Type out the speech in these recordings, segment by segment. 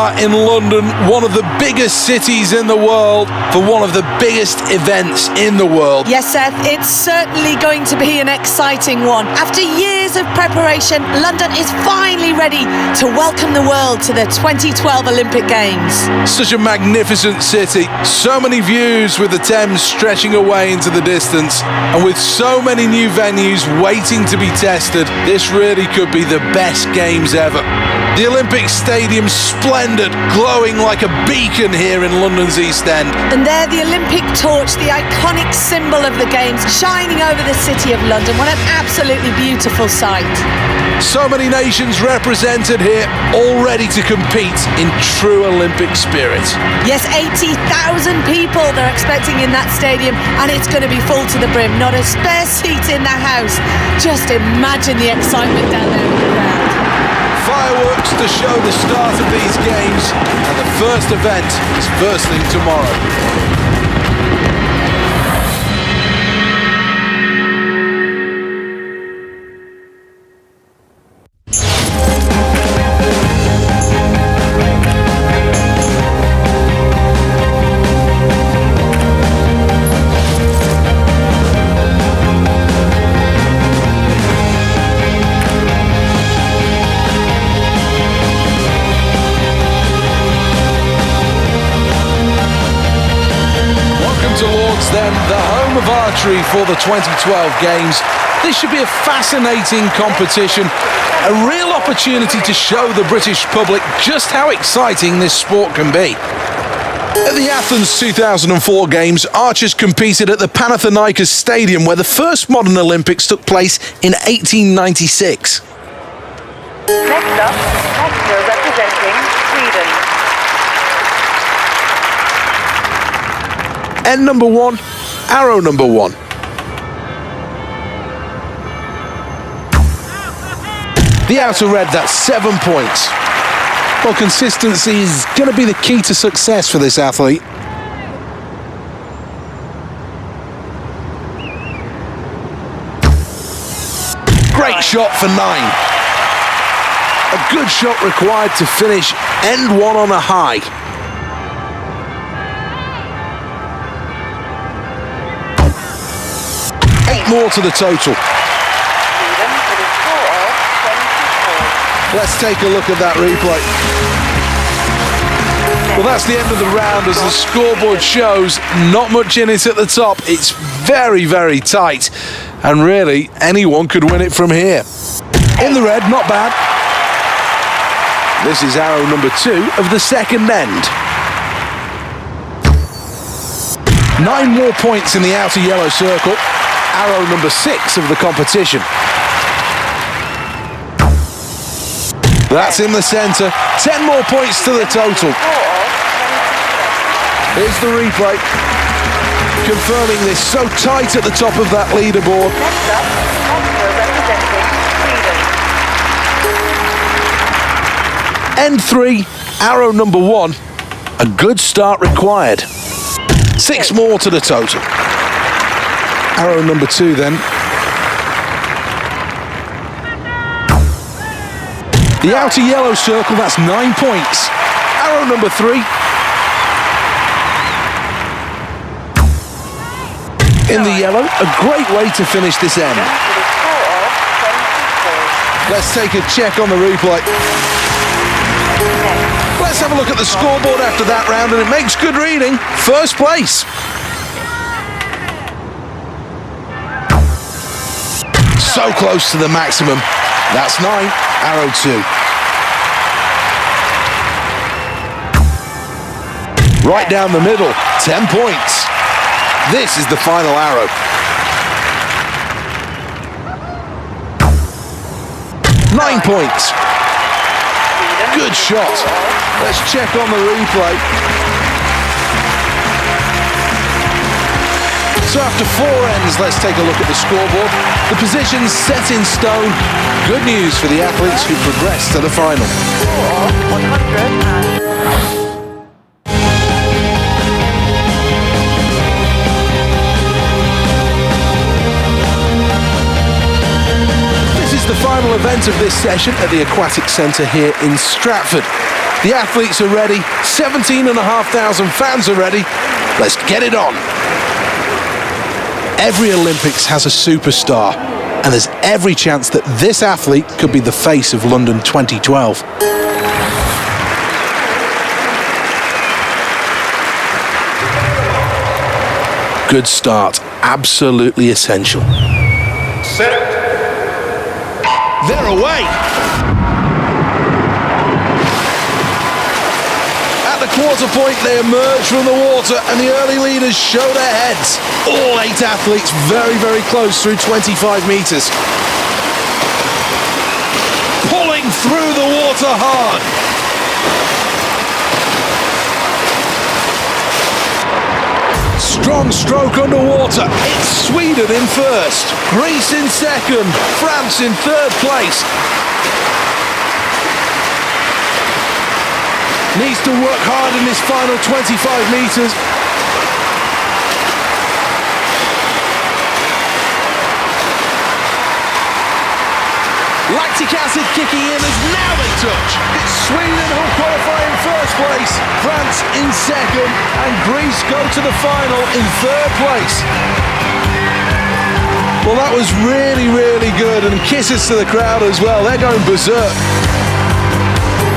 are in London, one of the biggest cities in the world, for one of the biggest events in the world. Yes, Seth, it's certainly going to be an exciting one. After years of preparation, London is finally ready to welcome the world to the 2012 Olympic Games. Such a magnificent city, so many views with the Thames stretching away into the distance, and with so many new venues waiting to be tested, this really could be the best Games ever. The Olympic Stadium's splendid, glowing like a beacon here in London's East End. And there the Olympic torch, the iconic symbol of the Games, shining over the city of London. What an absolutely beautiful sight. So many nations represented here, all ready to compete in true Olympic spirit. Yes, 80,000 people they're expecting in that stadium, and it's going to be full to the brim. Not a spare seat in the house. Just imagine the excitement down there in the crowd. Fireworks to show the start of these games, and the first event is first thing tomorrow. Then the home of archery for the 2012 Games. This should be a fascinating competition, a real opportunity to show the British public just how exciting this sport can be. At the Athens 2004 Games, archers competed at the Panathinaikos Stadium, where the first modern Olympics took place in 1896. Next up, Hector representing Sweden. End number 1, arrow number 1. The outer red, that's 7 points. Well, consistency is going to be the key to success for this athlete. Great shot for 9. A good shot required to finish end 1 on a high. 8 more to the total. Let's take a look at that replay. Well, that's the end of the round. As the scoreboard shows, not much in it at the top. It's very, very tight. And really, anyone could win it from here. In the red, not bad. This is arrow number 2 of the second end. 9 more points in the outer yellow circle. Arrow number 6 of the competition. That's in the centre. 10 more points to the total. Here's the replay, confirming this so tight at the top of that leaderboard. Next up, Hector representing Sweden. End 3, arrow number 1. A good start required. 6 more to the total. Arrow number 2 then. The outer yellow circle, that's 9 points. Arrow number 3. In the yellow, a great way to finish this end. Let's take a check on the replay. Let's have a look at the scoreboard after that round, and it makes good reading. First place. So close to the maximum. That's 9, arrow 2. Right down the middle, 10 points. This is the final arrow. 9 points. Good shot. Let's check on the replay. So after 4 ends, let's take a look at the scoreboard. The position's set in stone. Good news for the athletes who progress to the final. This is the final event of this session at the Aquatic Centre here in Stratford. The athletes are ready. 17,500 fans are ready. Let's get it on. Every Olympics has a superstar, and there's every chance that this athlete could be the face of London 2012. Good start, absolutely essential. Set. They're away. At the quarter point, they emerge from the water and the early leaders show their heads. All 8 athletes very, very close through 25 metres. Pulling through the water hard. Strong stroke underwater. It's Sweden in first, Greece in second, France in third place. Needs to work hard in this final 25 metres. Lactic acid kicking in as now they touch. It's Sweden who qualify in first place, France in second, and Greece go to the final in third place. Well, that was really, really good, and kisses to the crowd as well. They're going berserk.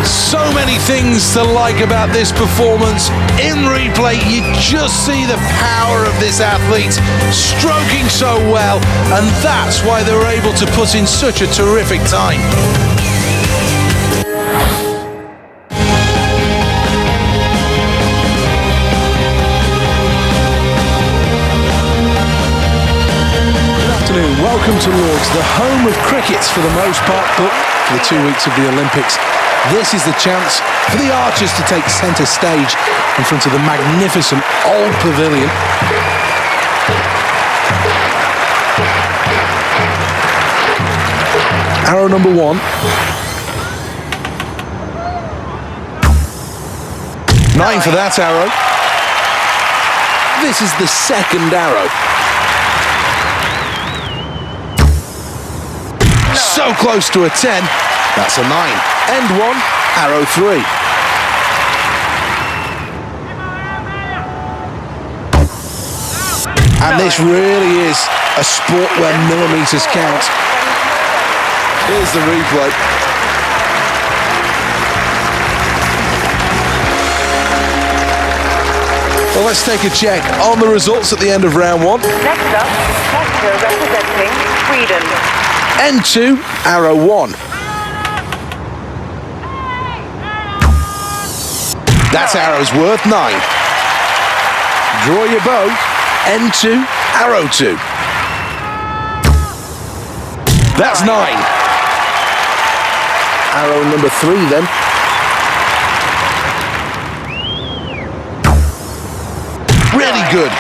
So many things to like about this performance. In replay, you just see the power of this athlete, stroking so well, and that's why they were able to put in such a terrific time. Welcome to Lords, the home of cricket for the most part, but for the 2 weeks of the Olympics, this is the chance for the archers to take centre stage in front of the magnificent old pavilion. Arrow number 1. 9 for that arrow. This is the second arrow. So close to a 10. That's a 9. End 1, arrow 3. And this really is a sport where millimetres count. Here's the replay. Well, let's take a check on the results at the end of round 1. Next up, Hector representing Sweden. End 2, arrow 1. That arrow's worth 9. Draw your bow. End 2, arrow 2. That's 9. Arrow number 3 then. Really good.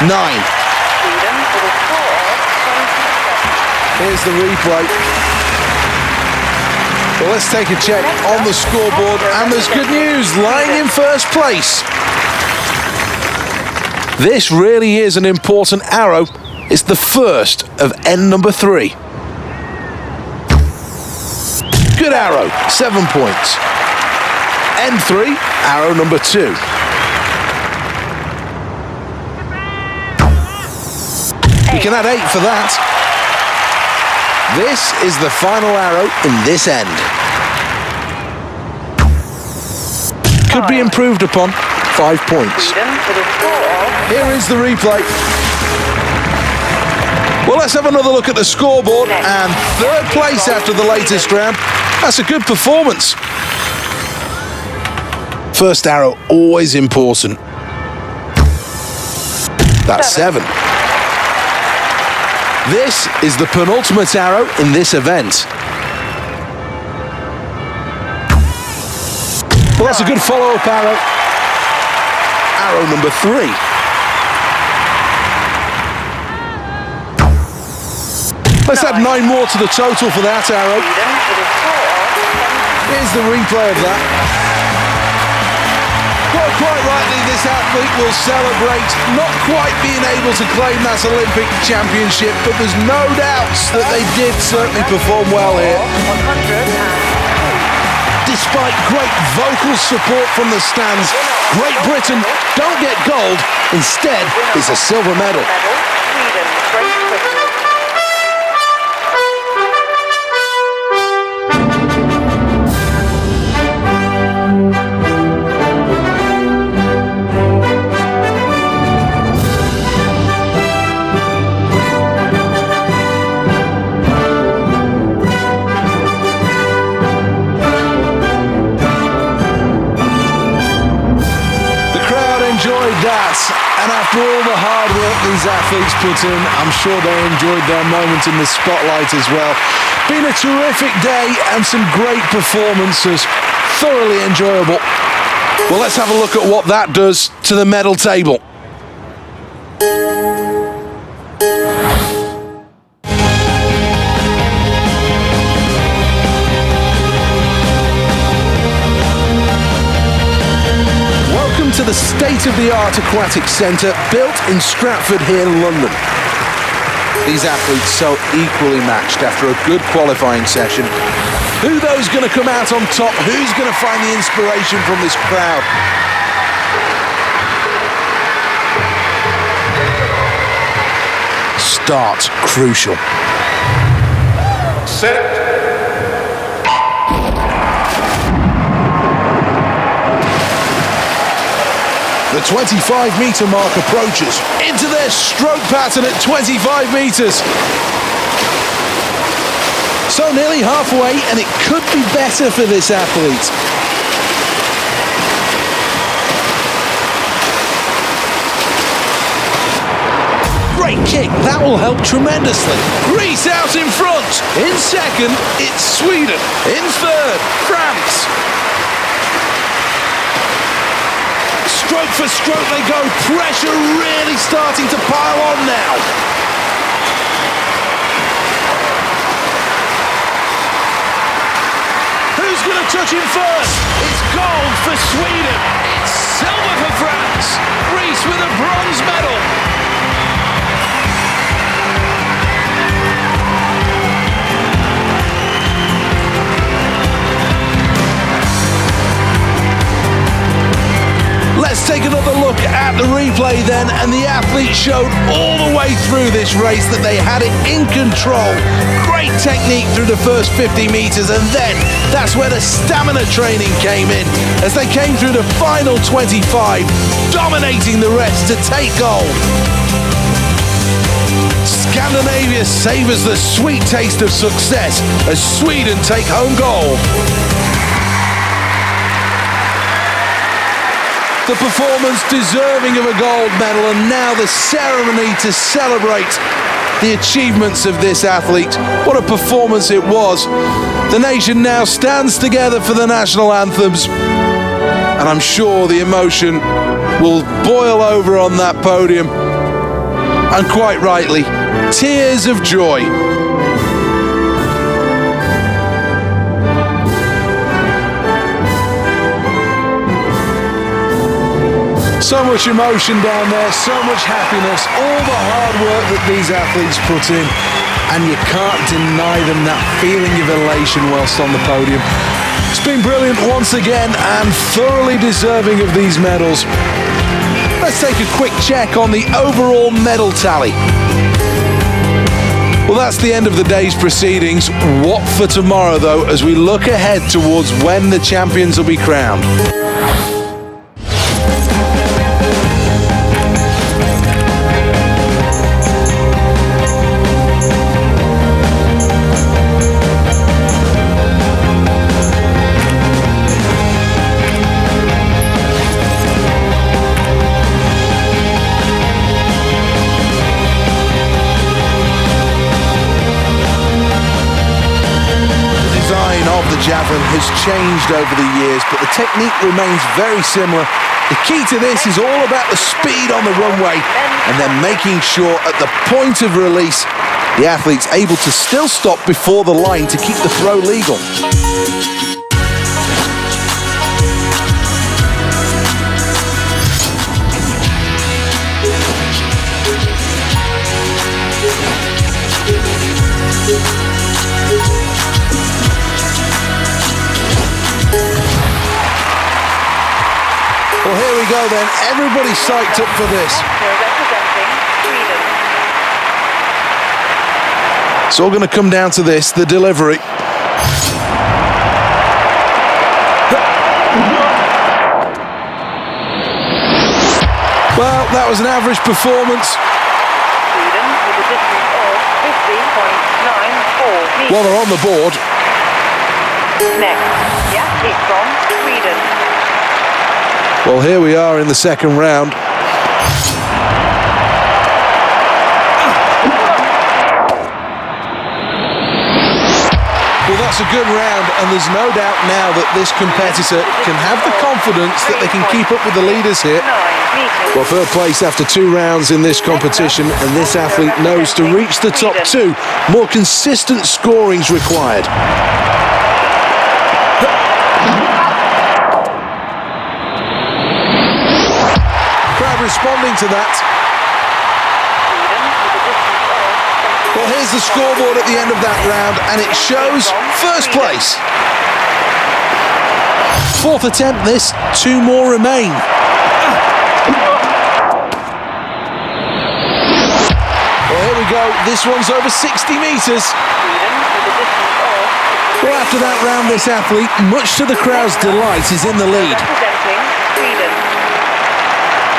9. Sweden with a score of 27. Here's the replay. Well, let's take a check on the scoreboard, and there's good news, lying in first place. This really is an important arrow. It's the first of end number 3. Good arrow, 7 points. End 3, arrow number 2. You can add 8 for that. This is the final arrow in this end. Could be improved upon. 5 points. Here is the replay. Well, let's have another look at the scoreboard. And third place after the latest round. That's a good performance. First arrow, always important. That's 7. This is the penultimate arrow in this event. Well, that's a good follow-up arrow. Arrow number 3. Let's add 9 more to the total for that arrow. Here's the replay of that. Well, quite rightly, this athlete will celebrate not quite being able to claim that Olympic championship, but there's no doubts that they did certainly perform well here. despite great vocal support from the stands, Great Britain don't get gold. Instead, it's a silver medal. Sweden, Great Britain. That, and after all the hard work these athletes put in, I'm sure they enjoyed their moment in the spotlight as well. Been a terrific day and some great performances, thoroughly enjoyable. Well, let's have a look at what that does to the medal table. To the state-of-the-art aquatic centre built in Stratford here in London. These athletes so equally matched after a good qualifying session. Who those going to come out on top? Who's going to find the inspiration from this crowd? Start crucial. Set. The 25-metre mark approaches into their stroke pattern at 25 metres. So nearly halfway, and it could be better for this athlete. Great kick, that will help tremendously. Greece out in front. In second, it's Sweden. In third, France. Stroke for stroke they go, pressure really starting to pile on now. Who's going to touch him first? It's gold for Sweden. It's silver for France. Greece with a bronze medal. Let's take another look at the replay then, and the athletes showed all the way through this race that they had it in control. Great technique through the first 50 metres, and then that's where the stamina training came in as they came through the final 25, dominating the rest to take gold. Scandinavia savours the sweet taste of success as Sweden take home gold. The performance deserving of a gold medal, and now the ceremony to celebrate the achievements of this athlete. What a performance it was. The nation now stands together for the national anthems, and I'm sure the emotion will boil over on that podium, and quite rightly, tears of joy. So much emotion down there, so much happiness, all the hard work that these athletes put in, and you can't deny them that feeling of elation whilst on the podium. It's been brilliant once again and thoroughly deserving of these medals. Let's take a quick check on the overall medal tally. Well, that's the end of the day's proceedings. What for tomorrow, though, as we look ahead towards when the champions will be crowned? Javelin has changed over the years, but the technique remains very similar. The key to this is all about the speed on the runway and then making sure at the point of release the athlete's able to still stop before the line to keep the throw legal. go then. Everybody's psyched up for this. Representing Sweden. It's all going to come down to this, the delivery. Well, that was an average performance. Sweden with a distance of 50.94 meters. While they're on the board, Next, yeah, heat from Sweden. well, here we are in the second round. Well, that's a good round, and there's no doubt now that this competitor can have the confidence that they can keep up with the leaders here. 9 meters. Well, third place after 2 rounds in this competition, and this athlete knows to reach the top 2, more consistent scoring's required. Crowd responding to that. Sweden with a distance of Well, here's the scoreboard at the end of that round, and it shows first place. 4th attempt this, 2 more remain. Well, here we go. This one's over 60 metres. Sweden with a distance of Well, after that round, this athlete, much to the crowd's delight, is in the lead. representing Sweden.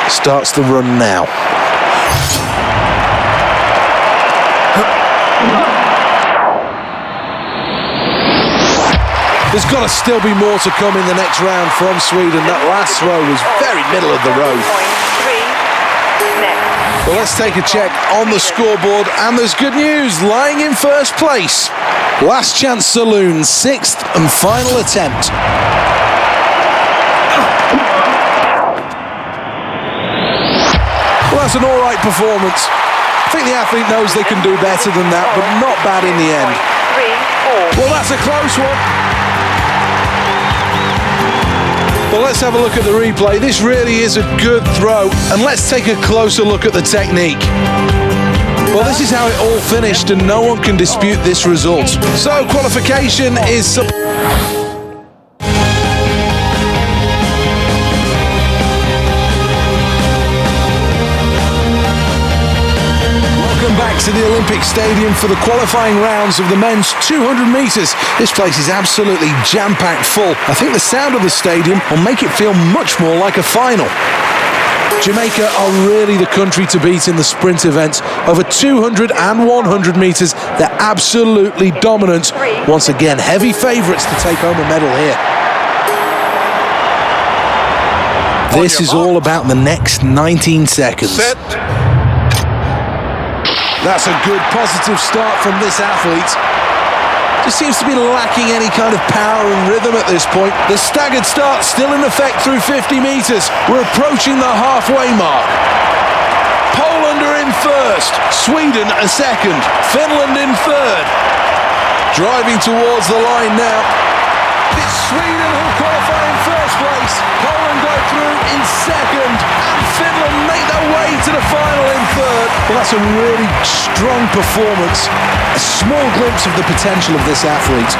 Starts the run now. There's got to still be more to come in the next round from Sweden. That last throw was very middle of the road. 7.3 next. Well, let's take a check on the scoreboard, and there's good news. Lying in first place, Last Chance Saloon, 6th and final attempt. Well, that's an all right performance. I think the athlete knows they can do better than that, but not bad in the end. 3, 4. Well, that's a close one. Well, let's have a look at the replay. This really is a good throw, and let's take a closer look at the technique. Well, this is how it all finished, and no one can dispute this result. So, qualification is... Welcome back to the Olympic Stadium for the qualifying rounds of the men's 200 metres. This place is absolutely jam-packed full. I think the sound of the stadium will make it feel much more like a final. Jamaica are really the country to beat in the sprint events. Over 200 and 100 metres, they're absolutely dominant. Once again, heavy favourites to take home a medal here. This is all about the next 19 seconds. Set. That's a good positive start from this athlete. Just seems to be lacking any kind of power and rhythm at this point. The staggered start still in effect through 50 metres. We're approaching the halfway mark. Poland are in first, Sweden a second, Finland in third. Driving towards the line now. It's Sweden who qualify in first place. Poland go through in second, and Finland make their way to the final in third. Well, that's a really strong performance. A small glimpse of the potential of this athlete.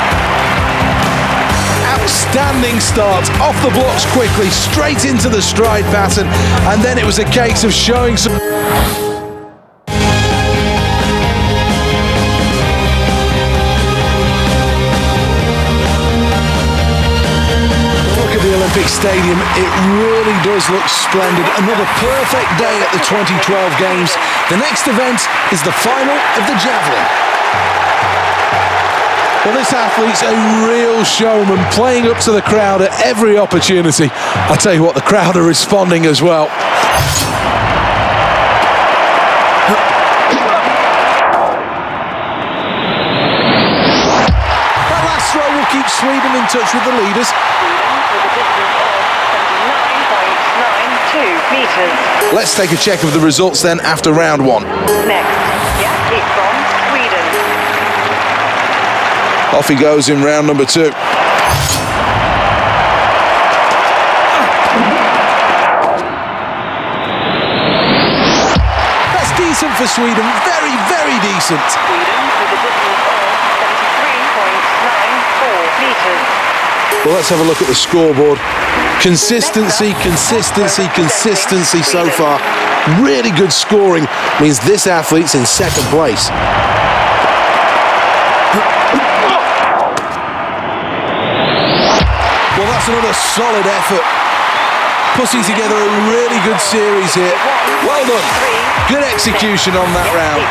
Outstanding start, off the blocks quickly, straight into the stride pattern, and then it was a case of showing some... The Olympic Stadium, it really does look splendid. Another perfect day at the 2012 Games. The next event is the final of the javelin. Well, this athlete's a real showman, playing up to the crowd at every opportunity. I tell you what, the crowd are responding as well. That last throw will keep Sweden in touch with the leaders. With a distance of 79.92 meters. Let's take a check of the results then after round 1. Next, yeah, heat from Sweden. Off he goes in round number 2. That's decent for Sweden. Very, very decent. Sweden with a distance of 73.94 meters. Well, let's have a look at the scoreboard. Consistency, consistency, consistency so far. Really good scoring means this athlete's in second place. Well, that's another solid effort. Putting together a really good series here. Well done. Good execution on that round.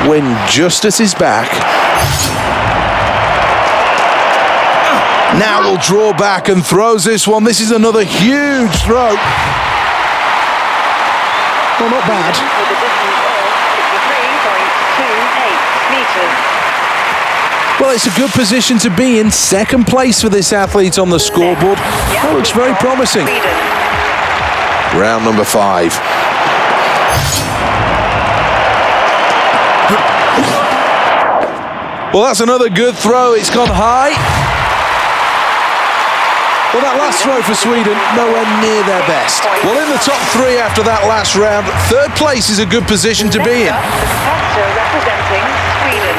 When Justice is back. Now will draw back and throws this one. This is another huge throw. Well, not bad. With a distance of 63.28 meters. Well, it's a good position to be in. Second place for this athlete on the scoreboard. That looks very promising. Round number 5. Well, that's another good throw. It's gone high. Well, that last throw for Sweden, nowhere near their best. Well, in the top 3 after that last round, third place is a good position to be in. Representing Sweden.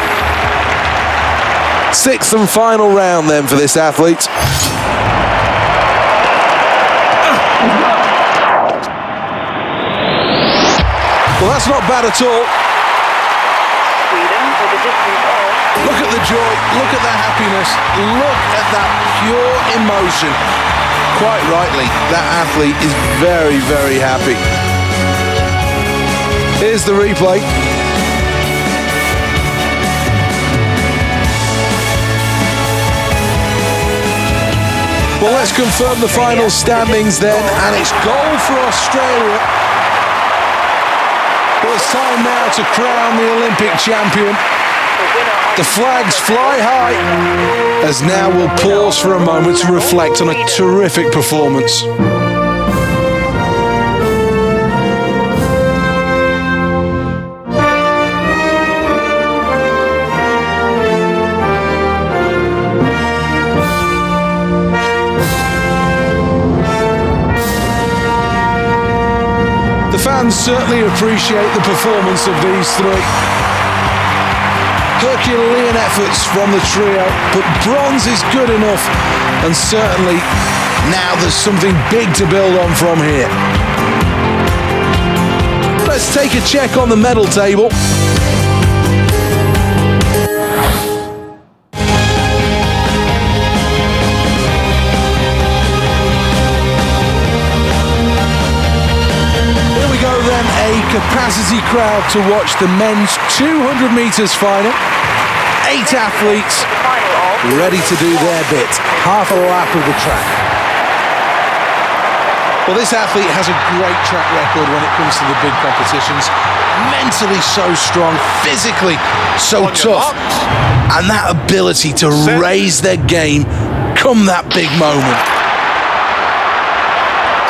6th and final round then for this athlete. Well, that's not bad at all. Sweden with a distance of... Look at the joy, look at the happiness, look at that pure emotion. Quite rightly, that athlete is very, very happy. Here's the replay. Well, let's confirm the final standings then, and it's goal for Australia. Well, it's time now to crown the Olympic champion. The flags fly high, as now we'll pause for a moment to reflect on a terrific performance. The fans certainly appreciate the performance of these 3. Herculean efforts from the trio, but bronze is good enough, and certainly now there's something big to build on from here. Let's take a check on the medal table. Here we go then, a capacity crowd to watch the men's 200 metres final. 8 athletes ready to do their bit. Half a lap of the track. Well, this athlete has a great track record when it comes to the big competitions. Mentally so strong, physically so tough. And that ability to raise their game come that big moment.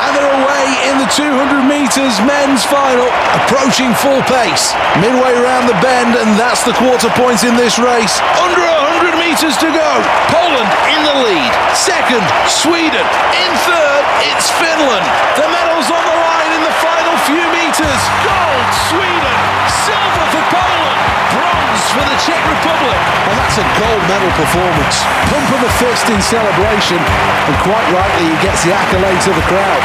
And they're away in the 200 metres men's final, approaching full pace. Midway round the bend, and that's the quarter point in this race. Under 100 metres to go. Poland in the lead. Second, Sweden. In third, it's Finland. The medals on the line in the final few metres. Gold, Sweden. Silver for Poland. Bronze for the Czech Republic. And that's a gold medal performance. Pump of the fist in celebration, and quite rightly he gets the accolades of the crowd.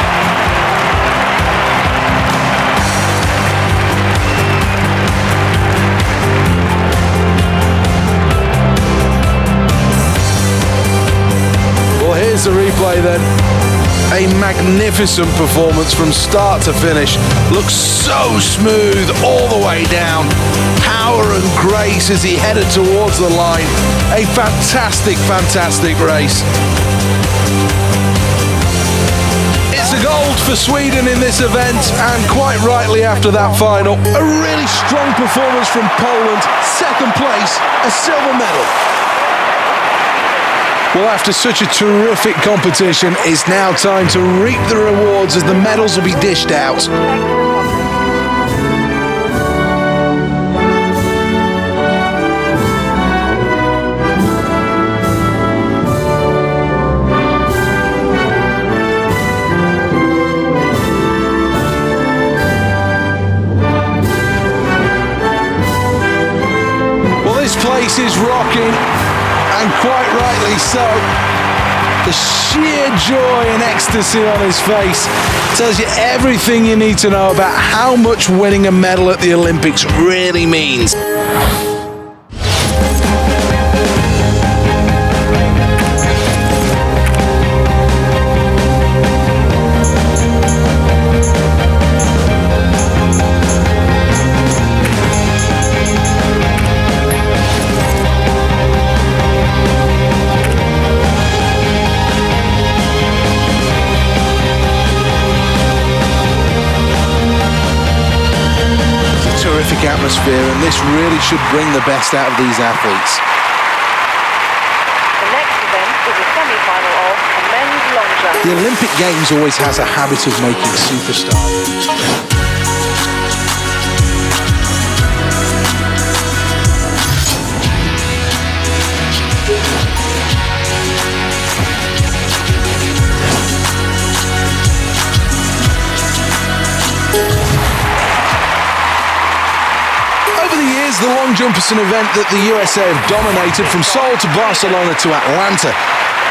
Well, here's the replay then. A magnificent performance from start to finish. Looks so smooth all the way down. Power and grace as he headed towards the line. A fantastic, fantastic race. It's a gold for Sweden in this event, and quite rightly after that final. A really strong performance from Poland. Second place, a silver medal. Well, after such a terrific competition, it's now time to reap the rewards as the medals will be dished out. Well, this place is rocking. And quite rightly so. The sheer joy and ecstasy on his face tells you everything you need to know about how much winning a medal at the Olympics really means. Terrific atmosphere, and this really should bring the best out of these athletes. The next event is a semi-final of a men's long jump. The Olympic Games always has a habit of making superstars. The long jump is an event that the USA have dominated from Seoul to Barcelona to Atlanta.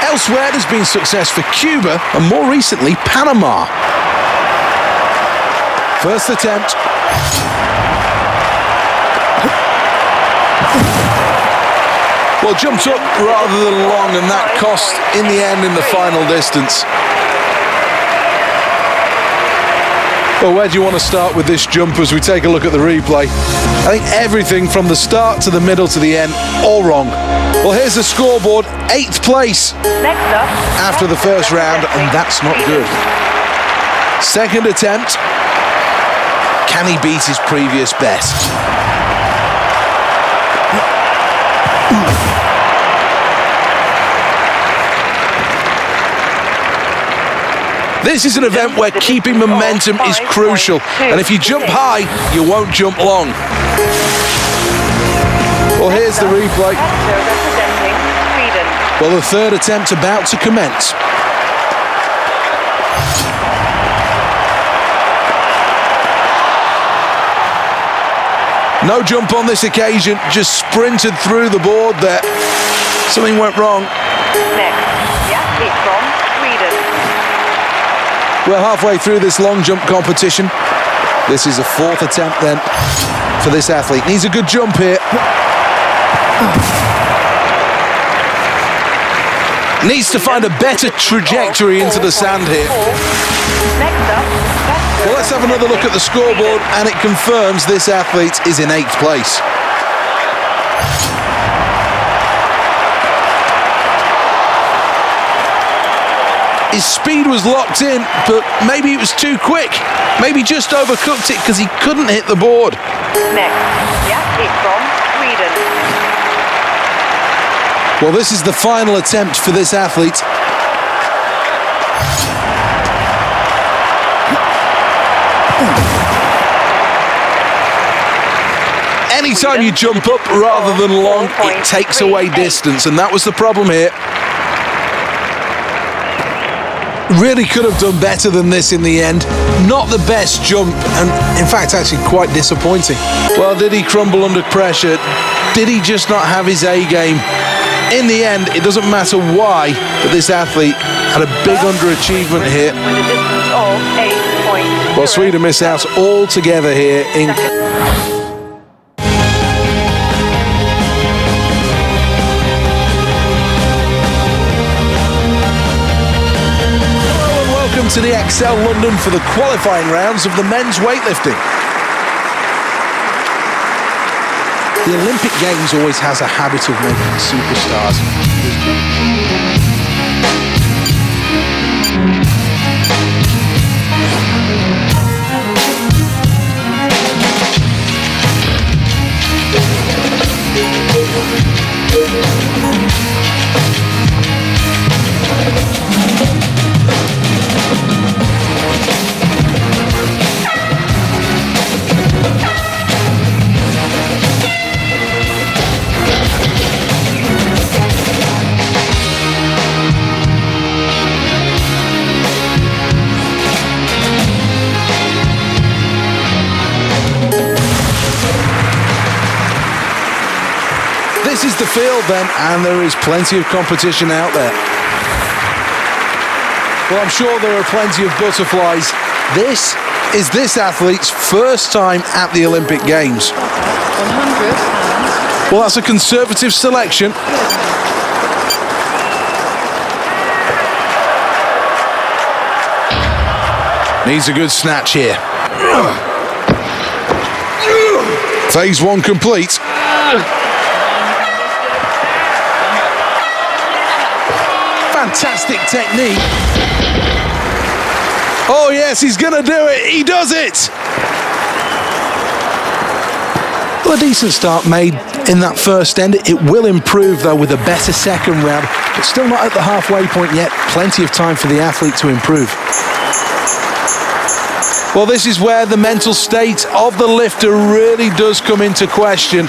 Elsewhere, there's been success for Cuba and more recently Panama. First attempt. Well, jumped up rather than long, and that cost in the end in the final distance. Well, where do you want to start with this jump as we take a look at the replay? I think everything from the start to the middle to the end, all wrong. Well, here's the scoreboard, 8th place Next up, after the first round, and that's not good. Second attempt, can he beat his previous best? This is an event where keeping momentum is crucial, and if you jump high, you won't jump long. Well, here's the replay. representing Sweden. Well, the third attempt about to commence. No jump on this occasion, just sprinted through the board there. Something went wrong. Next, the athlete from Sweden. We're halfway through this long jump competition. This is a 4th attempt then for this athlete. Needs a good jump here. Needs to find a better trajectory into the sand here. Next up, Well, let's have another look at the scoreboard, and it confirms this athlete is in 8th place. His speed was locked in, but maybe it was too quick. Maybe just overcooked it because he couldn't hit the board. Next, the athlete from Sweden. Well, this is the final attempt for this athlete. Anytime you jump up rather than long, it takes away distance, and that was the problem here. Really could have done better than this in the end. Not the best jump, and in fact actually quite disappointing. Well, did he crumble under pressure? Did he just not have his A game? In the end, it doesn't matter why, but this athlete had a big underachievement here. With a distance of 8.0. Well, Sweden miss out altogether here in... to the Excel London for the qualifying rounds of the men's weightlifting. The Olympic Games always has a habit of making superstars. the field then, and there is plenty of competition out there. Well, I'm sure there are plenty of butterflies. This is this athlete's first time at the Olympic Games. 100. Well, that's a conservative selection. Needs a good snatch here. Phase 1 complete. Fantastic technique. Oh yes, he's gonna do it. He does it. Well, a decent start made in that first end. It will improve though with a better second round, but still not at the halfway point yet. Plenty of time for the athlete to improve. Well, this is where the mental state of the lifter really does come into question.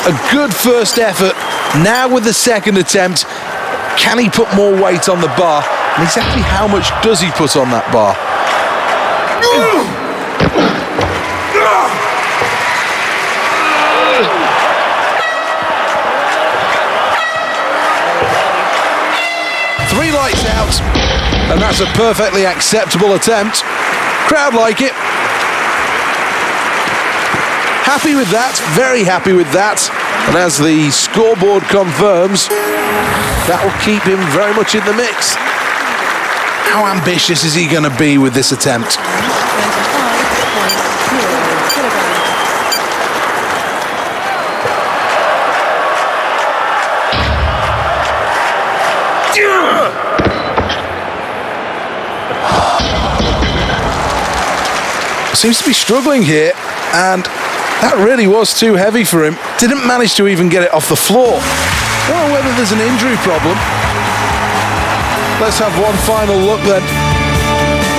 A good first effort. Now with the second attempt, can he put more weight on the bar? And exactly how much does he put on that bar? Three lights out, and that's a perfectly acceptable attempt. Crowd like it. Happy with that, very happy with that. And as the scoreboard confirms, that will keep him very much in the mix. How ambitious is he going to be with this attempt? 25.0 kilograms. Seems to be struggling here, and that really was too heavy for him. Didn't manage to even get it off the floor. Don't know whether there's an injury problem. Let's have one final look then.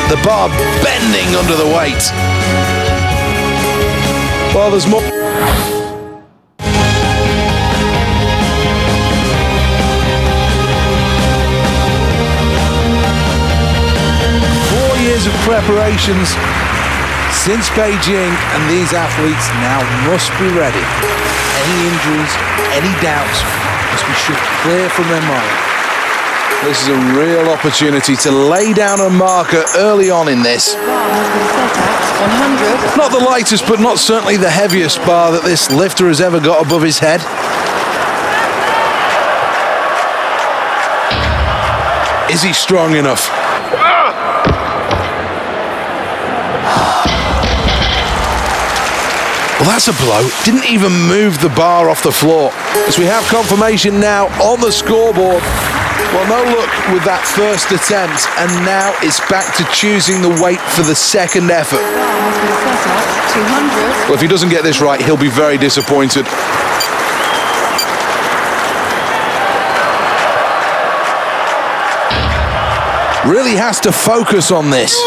The bar bending under the weight. Well, there's more. 4 years of preparations since Beijing, and these athletes now must be ready. Any injuries, any doubts must be shook clear from their mind. This is a real opportunity to lay down a marker early on in this. Bar has been set at 100. Not the lightest, but not certainly the heaviest bar that this lifter has ever got above his head. Is he strong enough? Well, that's a blow. Didn't even move the bar off the floor. As we have confirmation now on the scoreboard. Well, no luck with that first attempt, and now it's back to choosing the weight for the second effort. Bar has been set at 200. Well, if he doesn't get this right, he'll be very disappointed. Really has to focus on this.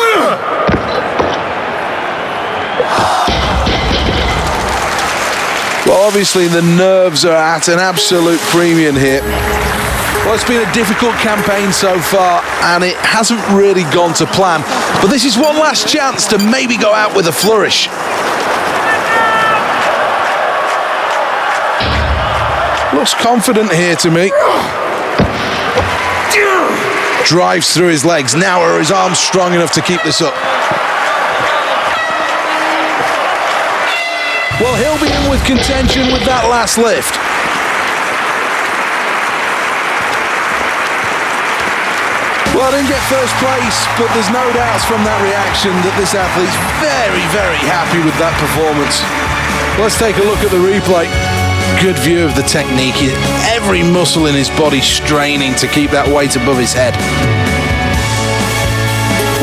Well, obviously the nerves are at an absolute premium here. Well, it's been a difficult campaign so far, and it hasn't really gone to plan. But this is one last chance to maybe go out with a flourish. Looks confident here to me. Drives through his legs. Now are his arms strong enough to keep this up? Well, he'll be in with contention with that last lift. Well, didn't get first place, but there's no doubts from that reaction that this athlete's very, very happy with that performance. Let's take a look at the replay. Good view of the technique. Every muscle in his body straining to keep that weight above his head.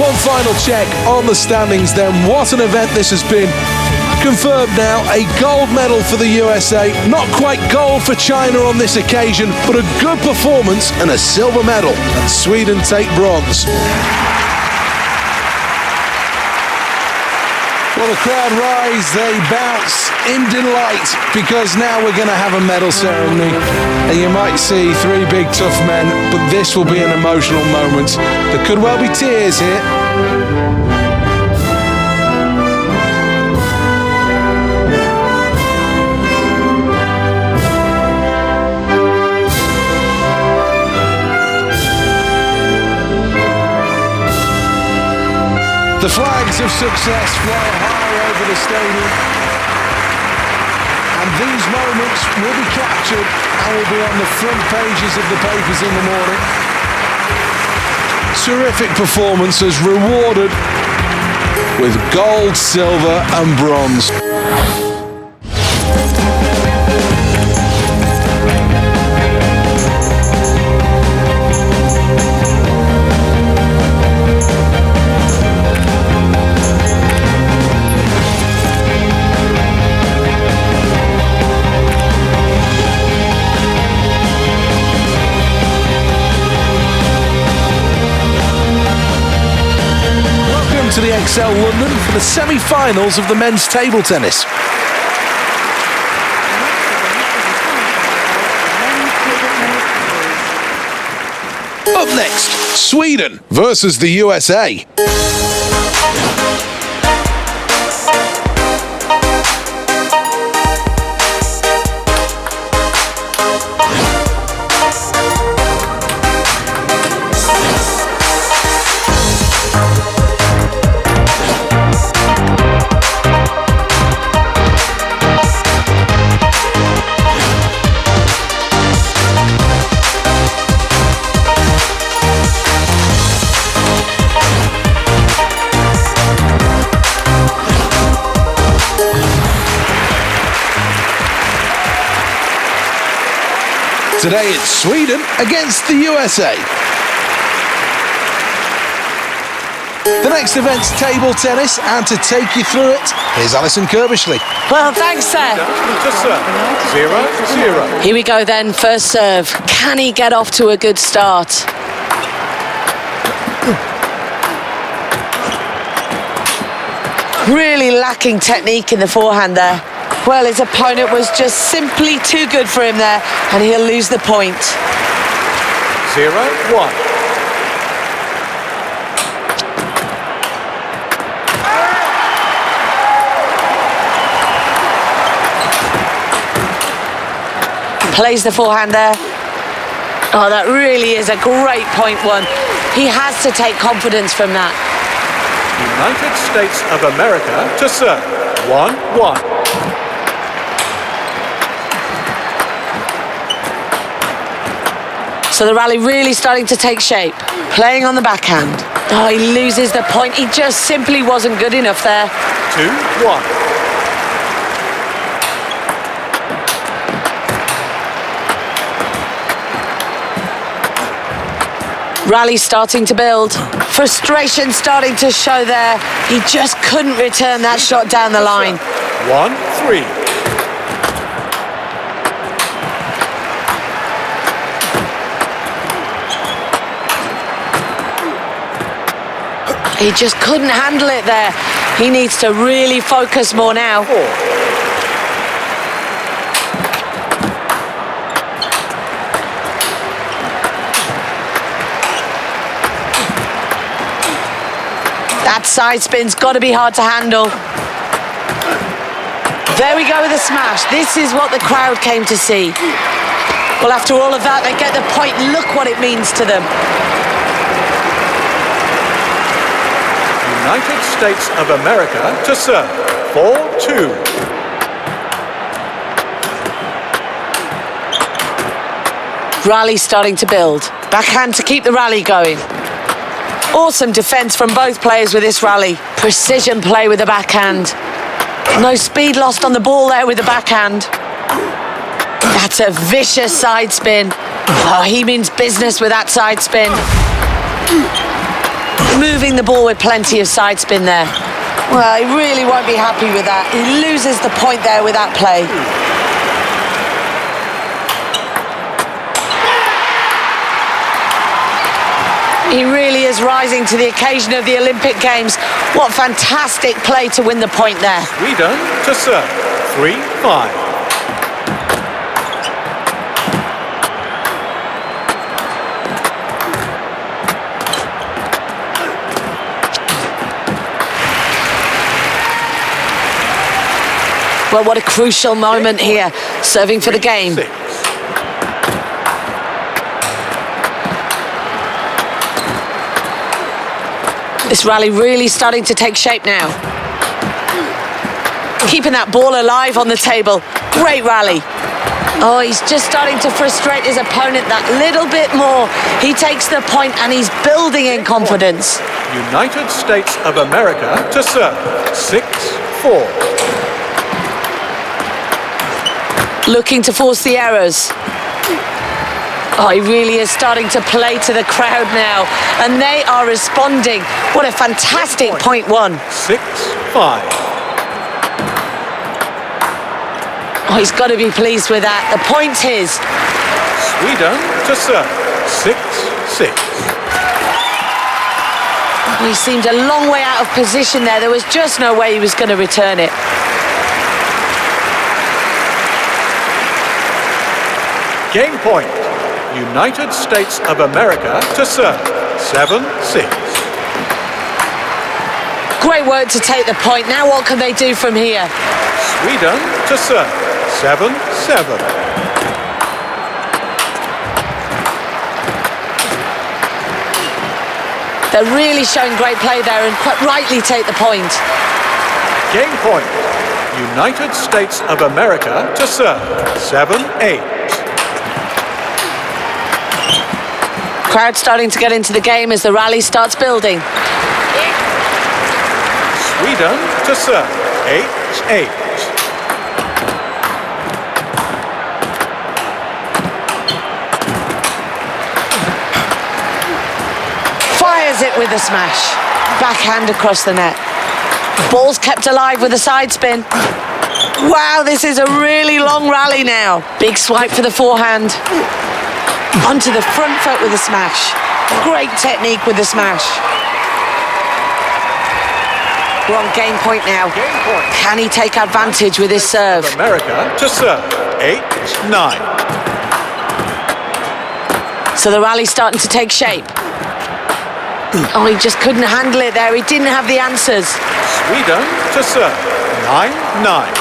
One final check on the standings then. What an event this has been. Confirmed now, a gold medal for the USA. Not quite gold for China on this occasion, but a good performance and a silver medal. And Sweden take bronze. Well, the crowd rise, they bounce in delight, because now we're going to have a medal ceremony. And you might see three big tough men, but this will be an emotional moment. There could well be tears here. The flags of success fly high over the stadium. And these moments will be captured and will be on the front pages of the papers in the morning. Terrific performances rewarded with gold, silver and bronze. To the XL London for the semi-finals of the men's table tennis. Up next, Sweden versus the USA. Today it's Sweden against the USA. The next event's table tennis, and to take you through it, here's Alison Kirbishley. Well, thanks, sir. To serve. 0-0. Here we go then, first serve. Can he get off to a good start? Really lacking technique in the forehand there. Well, his opponent was just simply too good for him there, and he'll lose the point. 0-1. Plays the forehand there. Oh, that really is a great point one. He has to take confidence from that. United States of America to serve. 1-1. So the rally really starting to take shape. Playing on the backhand. Oh, he loses the point. He just simply wasn't good enough there. 2-1. Rally starting to build. Frustration starting to show there. He just couldn't return that shot down the line. 1-3. He just couldn't handle it there. He needs to really focus more now. 4. That side spin's got to be hard to handle. There we go with a smash. This is what the crowd came to see. Well, after all of that, they get the point. Look what it means to them. United States of America to serve. 4-2. Rally starting to build. Backhand to keep the rally going. Awesome defence from both players with this rally. Precision play with the backhand. No speed lost on the ball there with the backhand. That's a vicious side spin. Oh, he means business with that side spin. Moving the ball with plenty of side spin there. Well, he really won't be happy with that. He loses the point there with that play. He really is rising to the occasion of the Olympic Games. What fantastic play to win the point there. Sweden to serve. 3-5. Well, what a crucial moment here, serving for the game. 6. This rally really starting to take shape now. Keeping that ball alive on the table. Great rally. Oh, he's just starting to frustrate his opponent that little bit more. He takes the point and he's building in confidence. United States of America to serve. 6-4. Looking to force the errors. Oh, he really is starting to play to the crowd now. And they are responding. What a fantastic point one. 6-5. Oh, he's got to be pleased with that. The point's his. Sweden to serve. 6-6. Oh, he seemed a long way out of position there. There was just no way he was going to return it. Game point. United States of America to serve. 7-6. Great work to take the point. Now what can they do from here? Sweden to serve. 7-7. They're really showing great play there and quite rightly take the point. Game point. United States of America to serve. 7-8. Crowd starting to get into the game as the rally starts building. Sweden to serve. 8-8. Fires it with a smash. Backhand across the net. Ball's kept alive with a side spin. Wow, this is a really long rally now. Big swipe for the forehand. Onto the front foot with a smash. Great technique with the smash. We're on game point now. Game point. Can he take advantage with his serve? America to serve. 8-9. So the rally's starting to take shape. Oh, he just couldn't handle it there. He didn't have the answers. Sweden to serve. 9-9.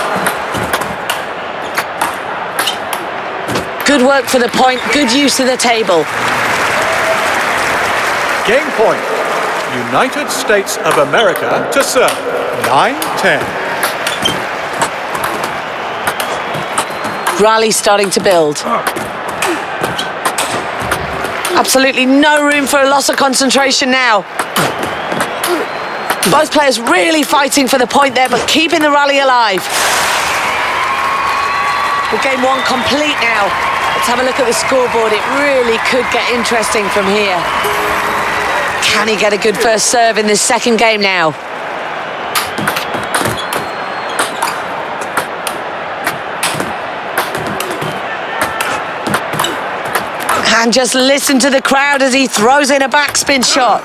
Good work for the point. Good use of the table. Game point. United States of America to serve. 9-10. Rally starting to build. Absolutely no room for a loss of concentration now. Both players really fighting for the point there, but keeping the rally alive. Well, game one complete now. Let's have a look at the scoreboard. It really could get interesting from here. Can he get a good first serve in this second game now? And just listen to the crowd as he throws in a backspin shot.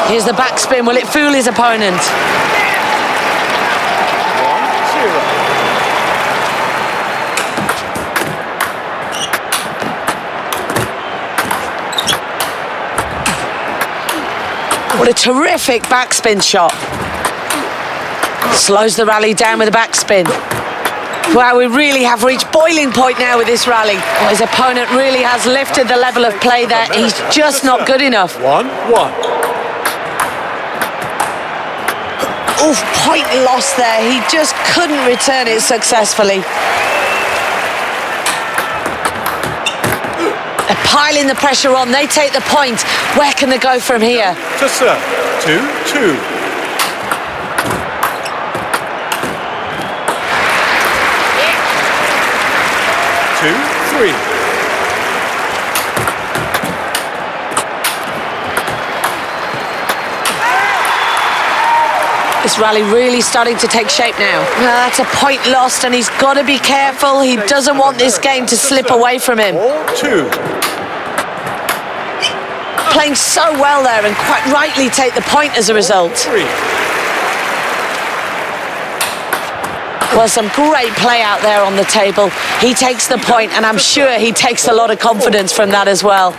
Here's the backspin. Will it fool his opponent? 1-0. What a terrific backspin shot. Slows the rally down with a backspin. Wow, we really have reached boiling point now with this rally. Well, his opponent really has lifted the level of play there. He's just not good enough. 1-1. Oof, point lost there. He just couldn't return it successfully. They're piling the pressure on. They take the point. Where can they go from here? To serve. 2-2. This rally really starting to take shape now. That's a point lost and he's got to be careful. He doesn't want this game to slip away from him. 4-2. Playing so well there and quite rightly take the point as a result. 3. Well, some great play out there on the table. He takes the point and I'm sure he takes a lot of confidence from that as well.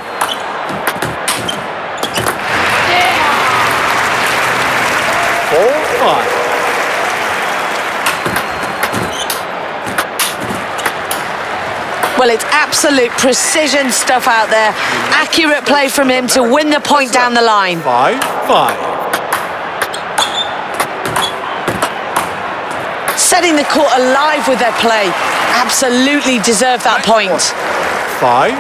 Well, it's absolute precision stuff out there. Accurate play from him to win the point down the line. 5-5. setting the court alive with their play. Absolutely deserve that point. 5-6.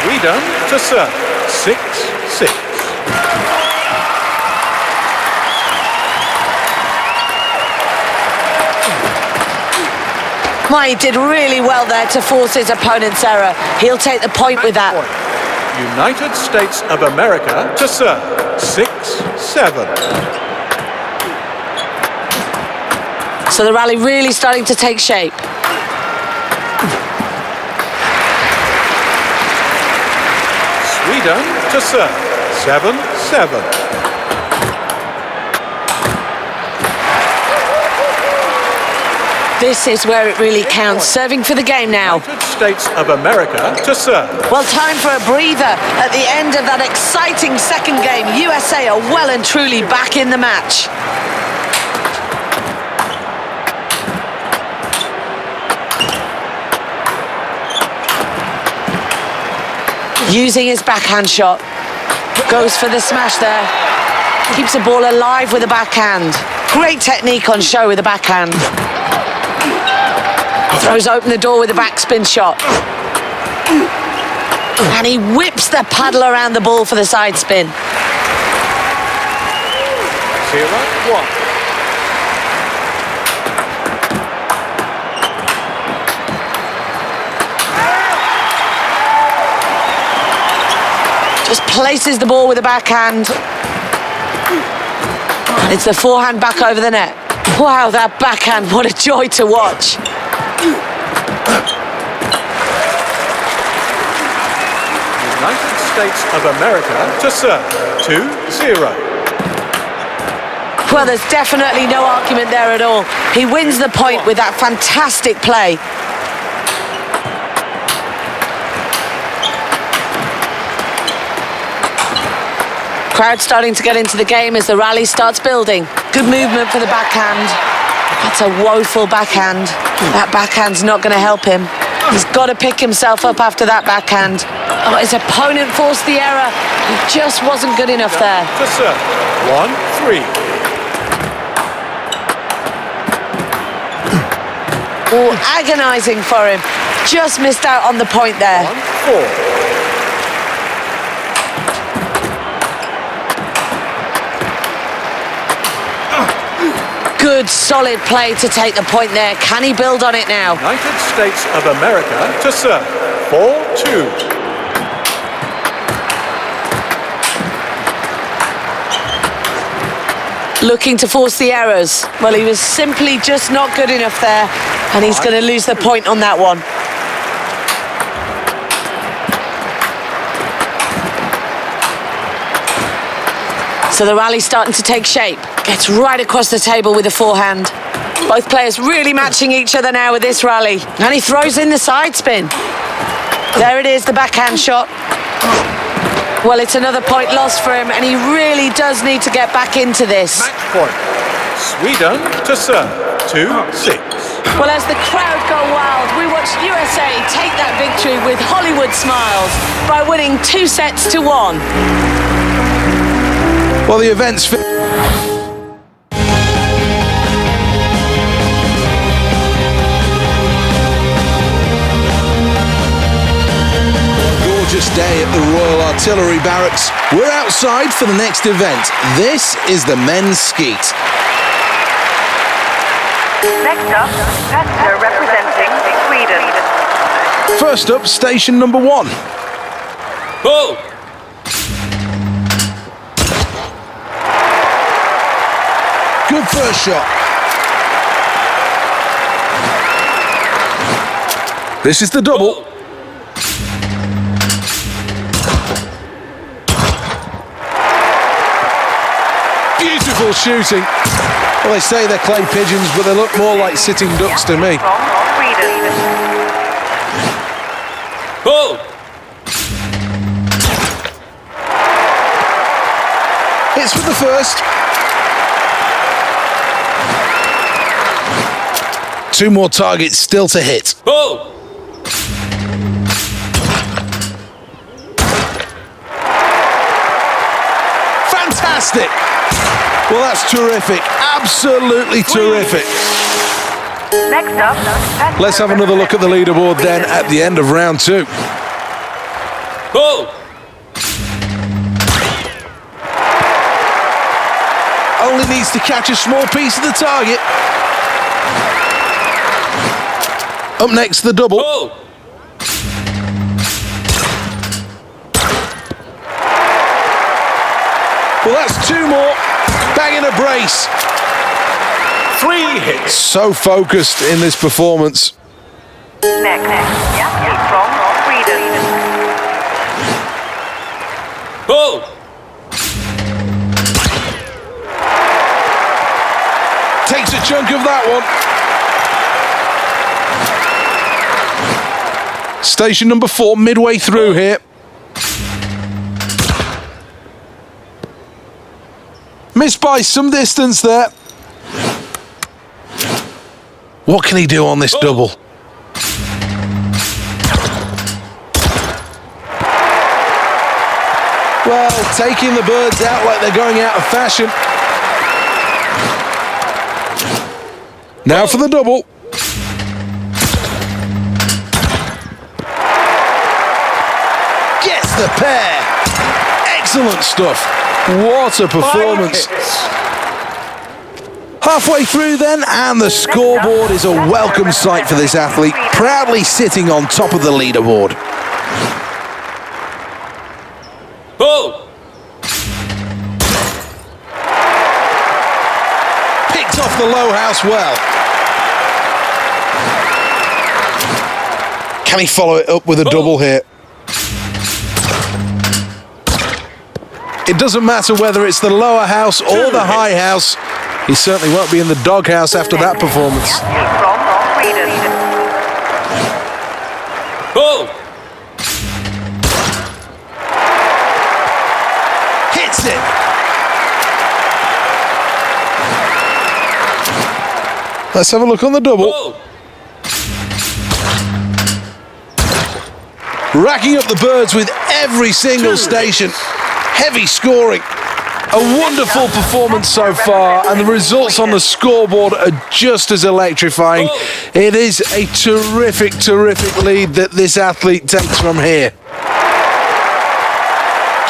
Sweden to serve. 6-6. He did really well there to force his opponent's error. He'll take the point with that. United States of America to serve. 6-7. So the rally really starting to take shape. Sweden to serve. 7-7. This is where it really counts. Serving for the game now. United States of America to serve. Well, time for a breather at the end of that exciting second game. USA are well and truly back in the match. Using his backhand shot. Goes for the smash there. Keeps the ball alive with a backhand. Great technique on show with the backhand. Throws open the door with a backspin shot. And he whips the paddle around the ball for the side spin. 0-1. Just places the ball with a backhand. And it's the forehand back over the net. Wow, that backhand, what a joy to watch. United States of America to serve. 2-0. Well, there's definitely no argument there at all. He wins the point with that fantastic play. Crowd starting to get into the game as the rally starts building. Good movement for the backhand. That's a woeful backhand. That backhand's not going to help him. He's got to pick himself up after that backhand. Oh, his opponent forced the error. He just wasn't good enough there. To serve. 1-3. Oh, agonising for him. Just missed out on the point there. 1-4. Good, solid play to take the point there. Can he build on it now? United States of America to serve. 4-2. Looking to force the errors. Well, he was simply just not good enough there, and he's going to lose the point on that one. So the rally's starting to take shape. Gets right across the table with the forehand. Both players really matching each other now with this rally. And he throws in the side spin. There it is, the backhand shot. Well, it's another point lost for him, and he really does need to get back into this. Match point. Sweden to serve. 2-6. Well, as the crowd go wild, we watched USA take that victory with Hollywood smiles by winning 2-1. Well, the event's gorgeous day at the Royal Artillery Barracks. We're outside for the next event. This is the men's skeet. Next up, passenger representing Sweden. First up, station number 1. Bull! Good first shot. This is the double. Beautiful shooting. Well, they say they're clay pigeons, but they look more like sitting ducks to me. From Sweden. Bull! Hits for the first. 2 more targets still to hit. Bull! Fantastic. Well, that's terrific. Absolutely terrific. Next up, Let's have another look at the leaderboard then at the end of round 2. Goal! Only needs to catch a small piece of the target. Up next, the double. Goal! Well, that's 2 more. Banging a brace. 3 hits. So focused in this performance. next. Yeah, it's from Sweden. Goal! Takes a chunk of that one. Station number 4, midway through here. Missed by some distance there. What can he do on this double? Well, taking the birds out like they're going out of fashion. Now for the double. Gets the pair. Excellent stuff. What a 5 performance. hits. Halfway through then, and the scoreboard is a welcome sight for this athlete, proudly sitting on top of the leaderboard. Goal! Picked off the low house well. Can he follow it up with a double here? It doesn't matter whether it's the lower house or the high house. He certainly won't be in the doghouse after that performance. It's from Sweden. Goal! Hits it. Let's have a look on the double. Goal! Racking up the birds with every single station. Heavy scoring. A wonderful performance so far, and the results on the scoreboard are just as electrifying. It is a terrific, terrific lead that this athlete takes from here.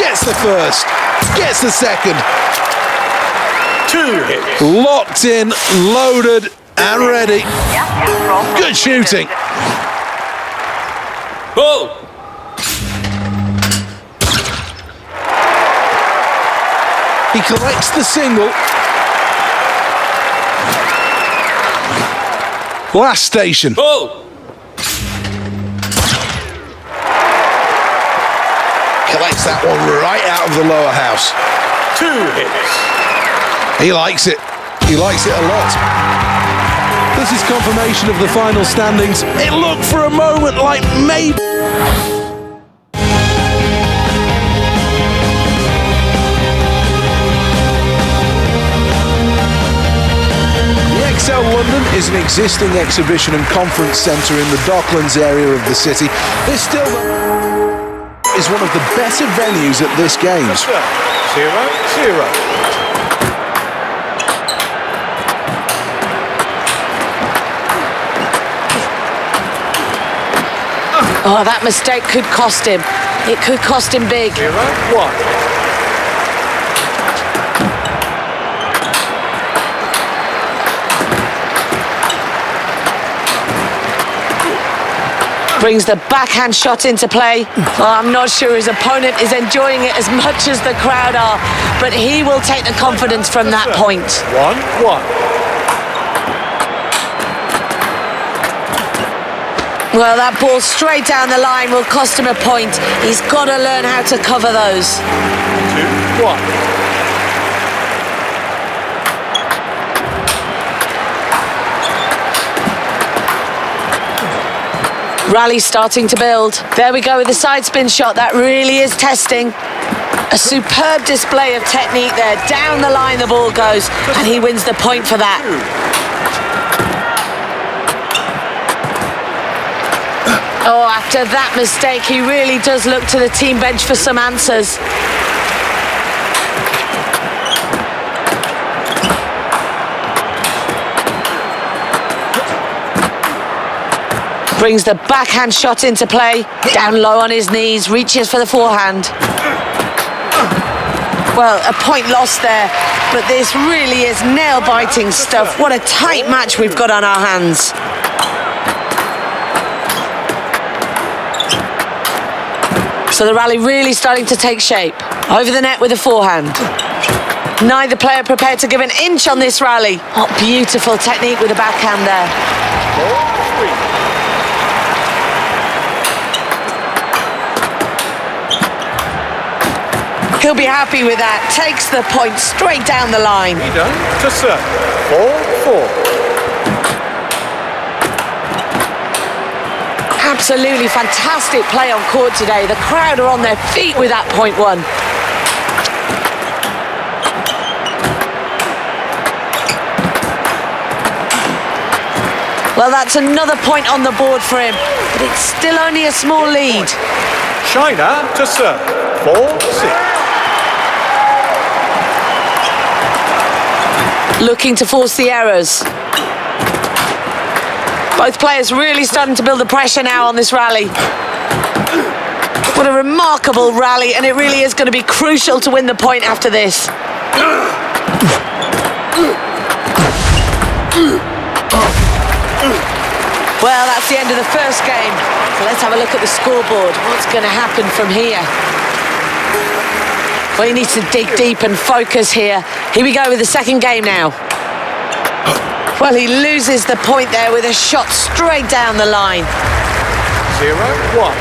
Gets the first, gets the second. 2 hits. Locked in, loaded, and ready. Yeah, it's from Good shooting. Goal! He collects the single. Last station. Goal! Collects that one right out of the lower house. 2 hits. He likes it. He likes it a lot. This is confirmation of the final standings. It looked for a moment like maybe... ExCeL London is an existing exhibition and conference centre in the Docklands area of the city. This still is one of the better venues at this Games. 0-0. Oh, that mistake could cost him. It could cost him big. 0-1. Brings the backhand shot into play. Oh, I'm not sure his opponent is enjoying it as much as the crowd are, but he will take the confidence from that point. 1-1. Well, that ball straight down the line will cost him a point. He's got to learn how to cover those. 2-1. Rally starting to build. There we go with the side spin shot. That really is testing. A superb display of technique there. Down the line the ball goes, and he wins the point for that. Oh, after that mistake, he really does look to the team bench for some answers. Brings the backhand shot into play. Down low on his knees, reaches for the forehand. Well, a point lost there, but this really is nail-biting stuff. What a tight match we've got on our hands. So the rally really starting to take shape. Over the net with a forehand. Neither player prepared to give an inch on this rally. What beautiful technique with the backhand there. 4-3. He'll be happy with that. Takes the point straight down the line. Done to serve. 4-4. Absolutely fantastic play on court today. The crowd are on their feet with that point won. Well, that's another point on the board for him, but it's still only a small lead. China to serve. 4-6. Looking to force the errors. Both players really starting to build the pressure now on this rally. What a remarkable rally, and it really is going to be crucial to win the point after this. Well, that's the end of the first game. So let's have a look at the scoreboard. What's going to happen from here? Well, he needs to dig deep and focus here. Here we go with the second game now. Well, he loses the point there with a shot straight down the line. 0-1.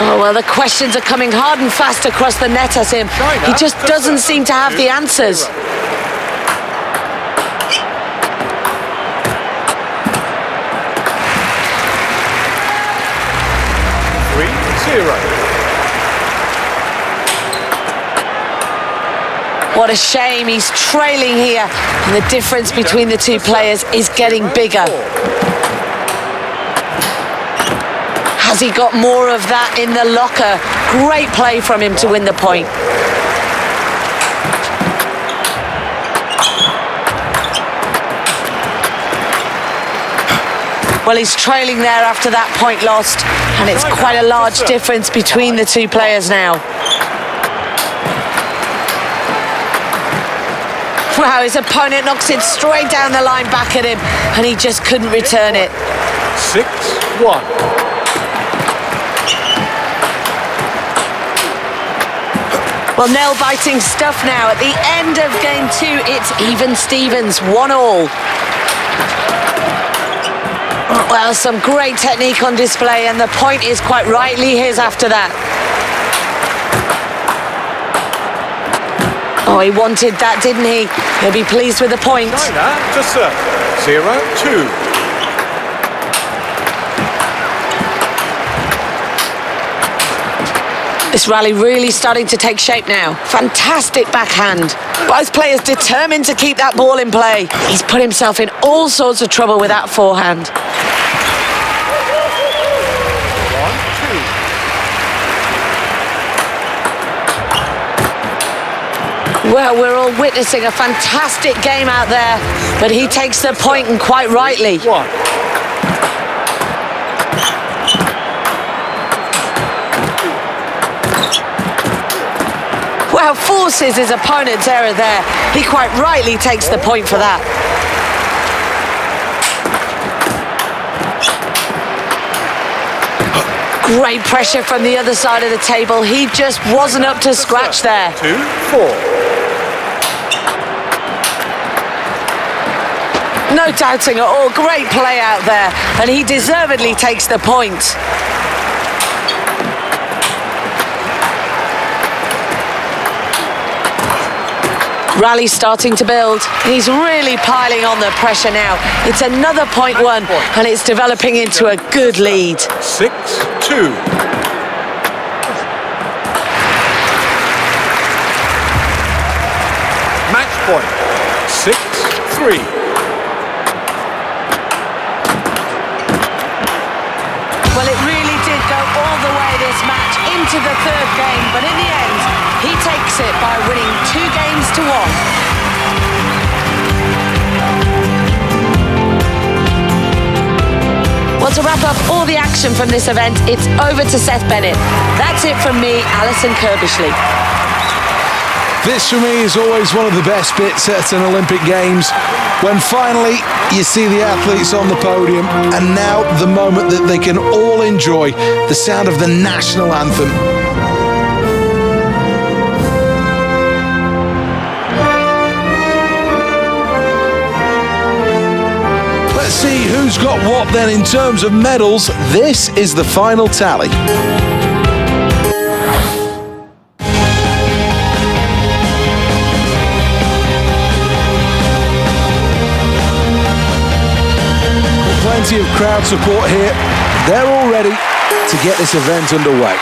Oh, well, the questions are coming hard and fast across the net at him. He just doesn't seem to have the answers. 3-0. What a shame, he's trailing here. And the difference between the two players is getting bigger. Has he got more of that in the locker? Great play from him to win the point. Well, he's trailing there after that point lost, and it's quite a large difference between the two players now. Wow, his opponent knocks it straight down the line back at him, and he just couldn't return it. 6-1. Well, nail-biting stuff now. At the end of game 2, it's even Stevens, 1-1. Well, some great technique on display, and the point is quite rightly his after that. Oh, he wanted that, didn't he? He'll be pleased with the point. China to serve. 0-2. This rally really starting to take shape now. Fantastic backhand. Both players determined to keep that ball in play. He's put himself in all sorts of trouble with that forehand. 1-2. Well, we're all witnessing a fantastic game out there, but he takes the point, and quite rightly. 1. Well, forces his opponent's error there. He quite rightly takes the point for that. Great pressure from the other side of the table. He just wasn't up to scratch there. 2-4. No doubting at all. Great play out there, and he deservedly takes the point. Rally starting to build. He's really piling on the pressure now. It's another point won, and it's developing into a good lead. 6-2. Match point. 6-3. Well, it really did go all the way this match into the third game, but in the end, He takes it by winning 2 games to 1. Well, to wrap up all the action from this event, it's over to Seth Bennett. That's it from me, Alison Kirbishley. This, for me, is always one of the best bits at an Olympic Games, when finally you see the athletes on the podium, and now the moment that they can all enjoy the sound of the national anthem. Let's see who's got what then in terms of medals. This is the final tally. Plenty of crowd support here. They're all ready to get this event underway.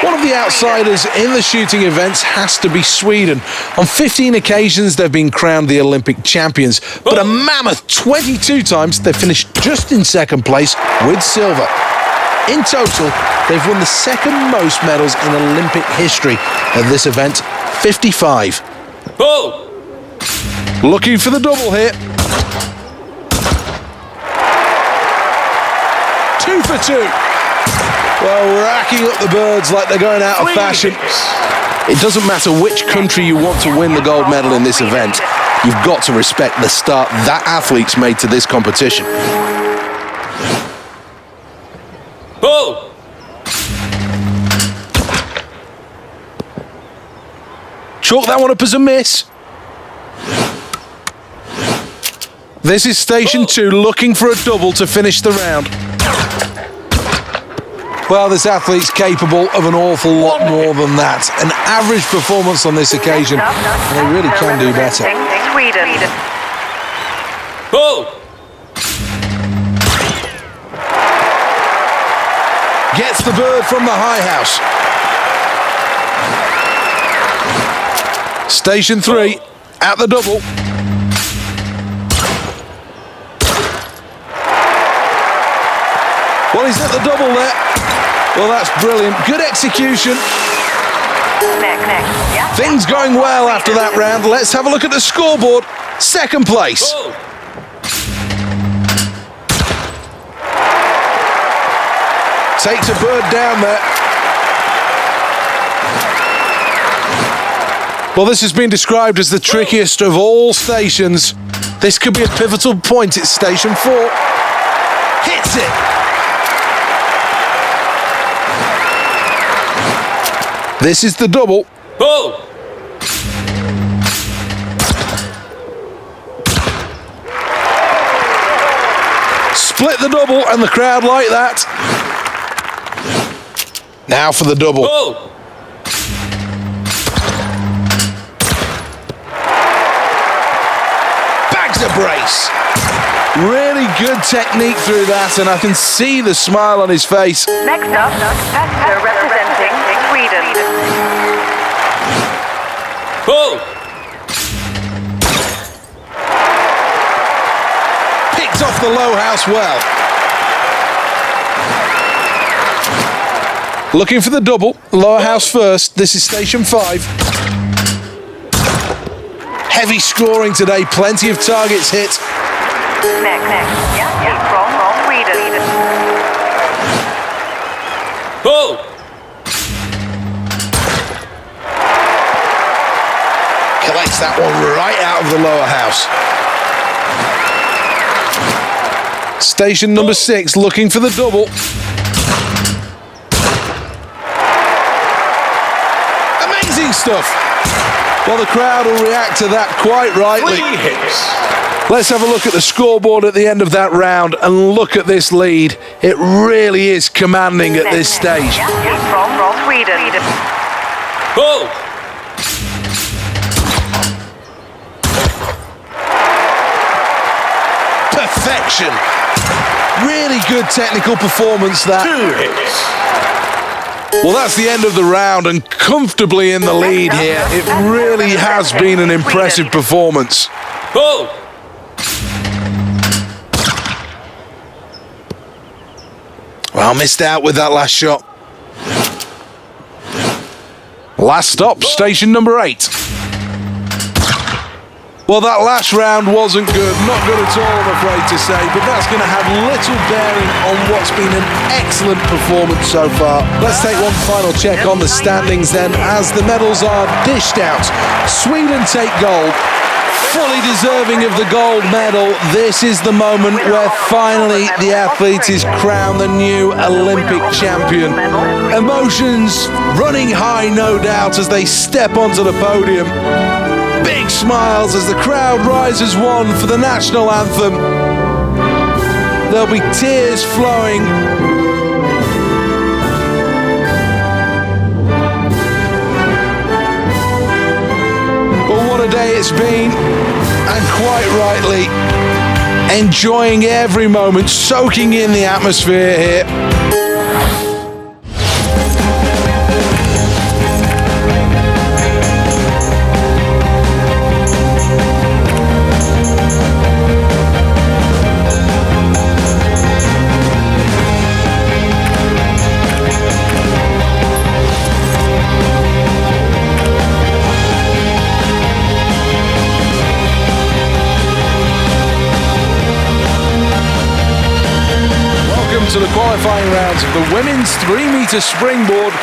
One of the outsiders in the shooting events has to be Sweden. On 15 occasions, they've been crowned the Olympic champions, but a mammoth 22 times they've finished just in second place with silver. In total, they've won the second most medals in Olympic history at this event, 55. Ball! Looking for the double here. 2 for 2. Well, racking up the birds like they're going out of fashion. It doesn't matter which country you want to win the gold medal in this event. You've got to respect the start that athletes made to this competition. Ball! Chalk that one up as a miss. This is station 2 looking for a double to finish the round. Well, this athlete's capable of an awful lot more than that. An average performance on this occasion, and they really can do better. Sweden. Ball! Gets the bird from the high house. Station 3 at the double. Well, he's at the double there. Well, that's brilliant. Good execution. Next. Yeah. Things going well after that round. Let's have a look at the scoreboard. Second place. Ball! Takes a bird down there. Well, this has been described as the trickiest of all stations. This could be a pivotal point at station 4. Hits it. This is the double. Ball! Split the double, and the crowd like that. Now for the double. Ball! Bags a brace. Really good technique through that, and I can see the smile on his face. Next up, Esther representing Sweden. Ball! Picked off the low house well. Looking for the double. Lower house first. This is station 5. Heavy scoring today. Plenty of targets hit. Next. Yeah. From Sweden. Ball! Collects that one right out of the lower house. Station number 6 looking for the double. Amazing stuff. Well, the crowd will react to that quite rightly. 3 hits. Let's have a look at the scoreboard at the end of that round and look at this lead. It really is commanding at this stage. Yeah. From Sweden. Ball! Perfection. Really good technical performance that. 2 hits. Well, that's the end of the round and comfortably in the lead here. It really has been an impressive performance. Ball! Well, missed out with that last shot. Last stop, station number 8. Well, that last round wasn't good. Not good at all, I'm afraid to say, but that's going to have little bearing on what's been an excellent performance so far. Let's take one final check on the standings then, as the medals are dished out. Sweden take gold. Fully deserving of the gold medal. This is the moment where finally the athlete is crowned the new Olympic champion. Emotions running high, no doubt, as they step onto the podium. Big smiles as the crowd rises one for the national anthem. There'll be tears flowing. But what a day it's been, and quite rightly, enjoying every moment, soaking in the atmosphere here. To the qualifying rounds of the women's 3-metre springboard.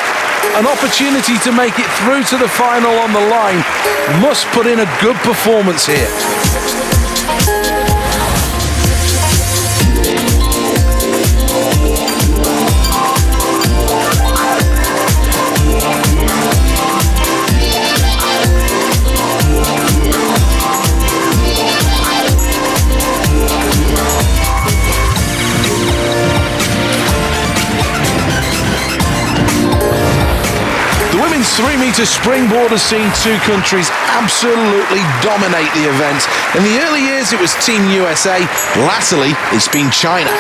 An opportunity to make it through to the final on the line. Must put in a good performance here. The women's 3-metre springboard has seen two countries absolutely dominate the event. In the early years, it was Team USA. Latterly, it's been China.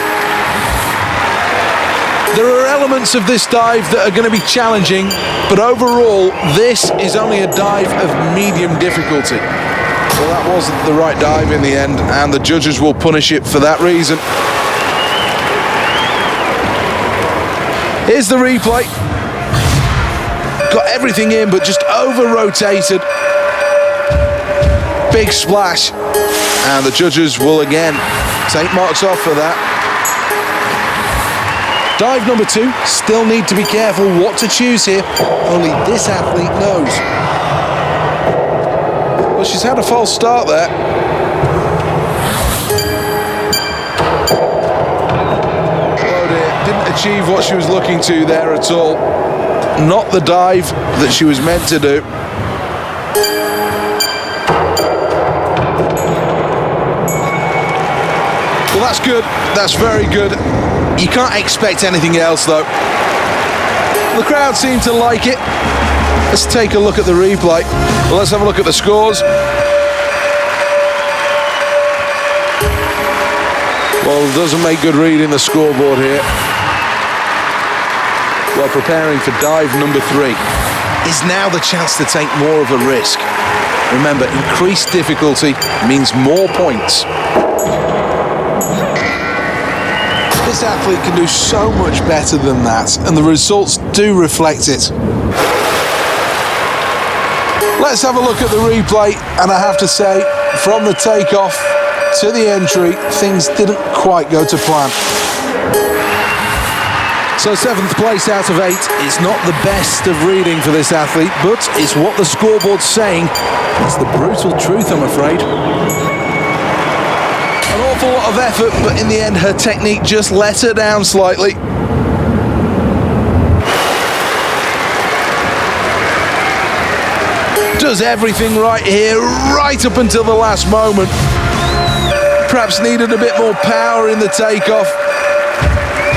There are elements of this dive that are going to be challenging, but overall, this is only a dive of medium difficulty. Well, that wasn't the right dive in the end, and the judges will punish it for that reason. Here's the replay. Got everything in, but just over-rotated. Big splash. And the judges will again take marks off for that. Dive number 2. Still need to be careful what to choose here. Only this athlete knows. Well, she's had a false start there. Oh dear, didn't achieve what she was looking to there at all. Not the dive that she was meant to do. Well, that's good. That's very good. You can't expect anything else, though. The crowd seem to like it. Let's take a look at the replay. Well, let's have a look at the scores. Well, it doesn't make good reading the scoreboard here. While preparing for dive number 3, is now the chance to take more of a risk. Remember, increased difficulty means more points. This athlete can do so much better than that, and the results do reflect it. Let's have a look at the replay, and I have to say, from the takeoff to the entry, things didn't quite go to plan. So 7th place out of 8 is not the best of reading for this athlete, but it's what the scoreboard's saying. It's the brutal truth, I'm afraid. An awful lot of effort, but in the end, her technique just let her down slightly. Does everything right here, right up until the last moment. Perhaps needed a bit more power in the takeoff.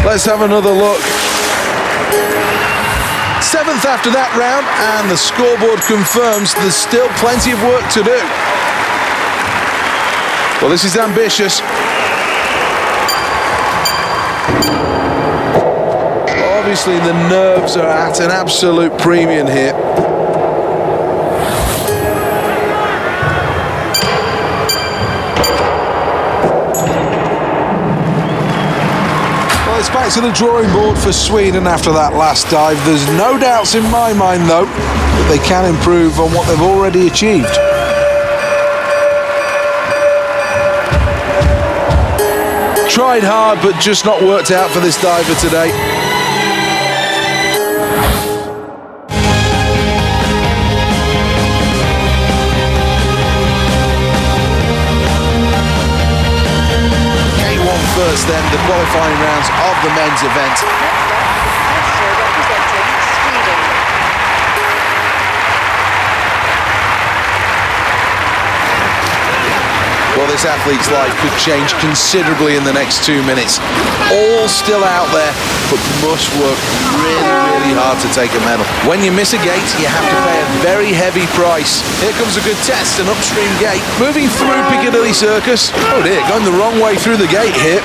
Let's have another look. 7th after that round, and the scoreboard confirms there's still plenty of work to do. Well, this is ambitious. Obviously, the nerves are at an absolute premium here. It's back Back to the drawing board for Sweden after that last dive. There's no doubts in my mind, though, that they can improve on what they've already achieved. Tried hard, but just not worked out for this diver today. First then, the qualifying rounds of the men's event. Representing Sweden. Well, this athlete's life could change considerably in the next 2 minutes. All still out there, but must work really hard to take a medal. When you miss a gate, you have to pay a very heavy price. Here comes a good test, an upstream gate. Moving through Piccadilly Circus. Oh dear, going the wrong way through the gate here.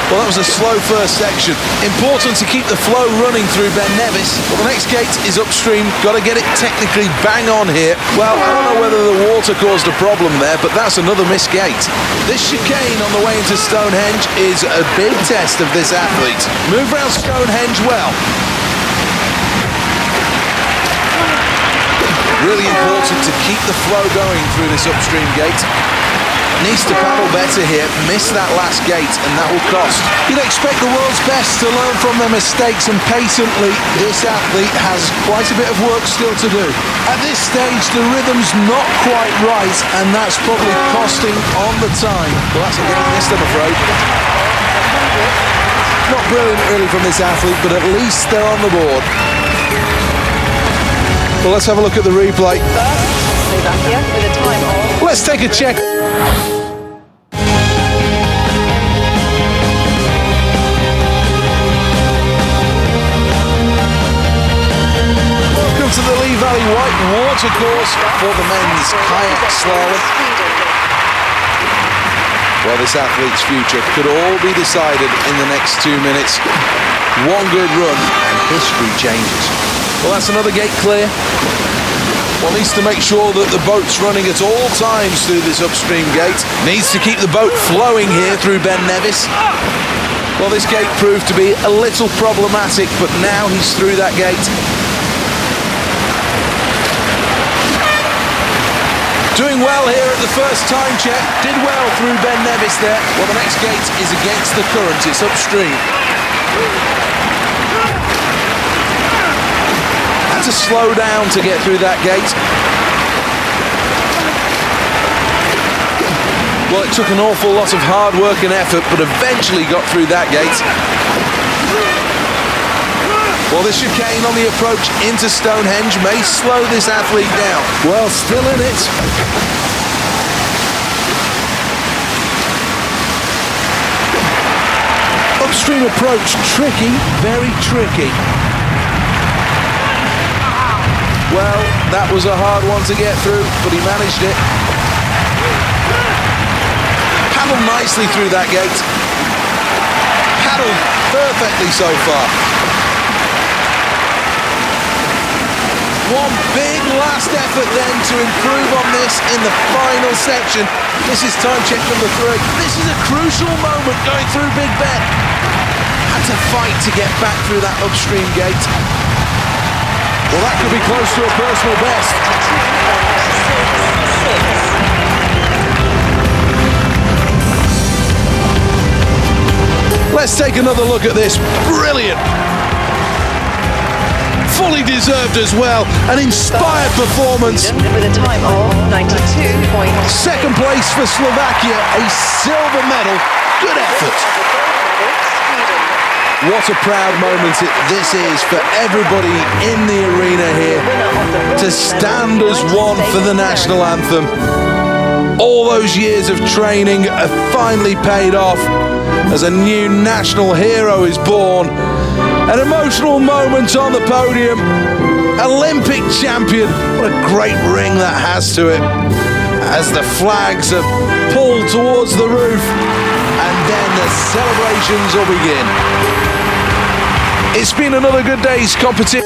Well, that was a slow first section. Important to keep the flow running through Ben Nevis. Well, the next gate is upstream. Got to get it technically bang on here. Well, I don't know whether the water caused a problem there, but that's another missed gate. This chicane on the way into Stonehenge is a big test of this athlete. Move round Stonehenge well. Really important to keep the flow going through this upstream gate. Needs to paddle better here, missed that last gate, and that will cost. You'd expect the world's best to learn from their mistakes, and patently, this athlete has quite a bit of work still to do. At this stage, the rhythm's not quite right, and that's probably costing on the time. Well, that's a gate missed, I'm afraid. Not brilliant, really, from this athlete, but at least they're on the board. Well, let's have a look at the replay. Slovakia with a time of... Let's take a check. Welcome to the Lee Valley White Water Course for the men's kayak slalom. Well, this athlete's future could all be decided in the next 2 minutes. One good run and history changes. Well, that's another gate clear. Well, needs to make sure that the boat's running at all times through this upstream gate. Needs to keep the boat flowing here through Ben Nevis. Well, this gate proved to be a little problematic, but now he's through that gate. Doing well here at the first time check. Did well through Ben Nevis there. Well, the next gate is against the current. It's upstream. Had to slow down to get through that gate. Well, it took an awful lot of hard work and effort, but eventually got through that gate. Well, the chicane on the approach into Stonehenge may slow this athlete down. Well, still in it. Upstream approach, tricky, very tricky. Well, that was a hard one to get through, but he managed it. Paddled nicely through that gate. Paddled perfectly so far. One big last effort then to improve on this in the final section. This is time check number 3. This is a crucial moment going through Big Ben. Had to fight to get back through that upstream gate. Well, that could be close to a personal best. Let's take another look at this. Brilliant. Fully deserved as well. An inspired performance. With a time of 92 points. Second place for Slovakia. A silver medal. Good effort. What a proud moment this is for everybody in the arena here to stand as one for the national anthem. All those years of training have finally paid off as a new national hero is born. An emotional moment on the podium. Olympic champion. What a great ring that has to it. As the flags are pulled towards the roof, and then the celebrations will begin. It's been another good day's competition.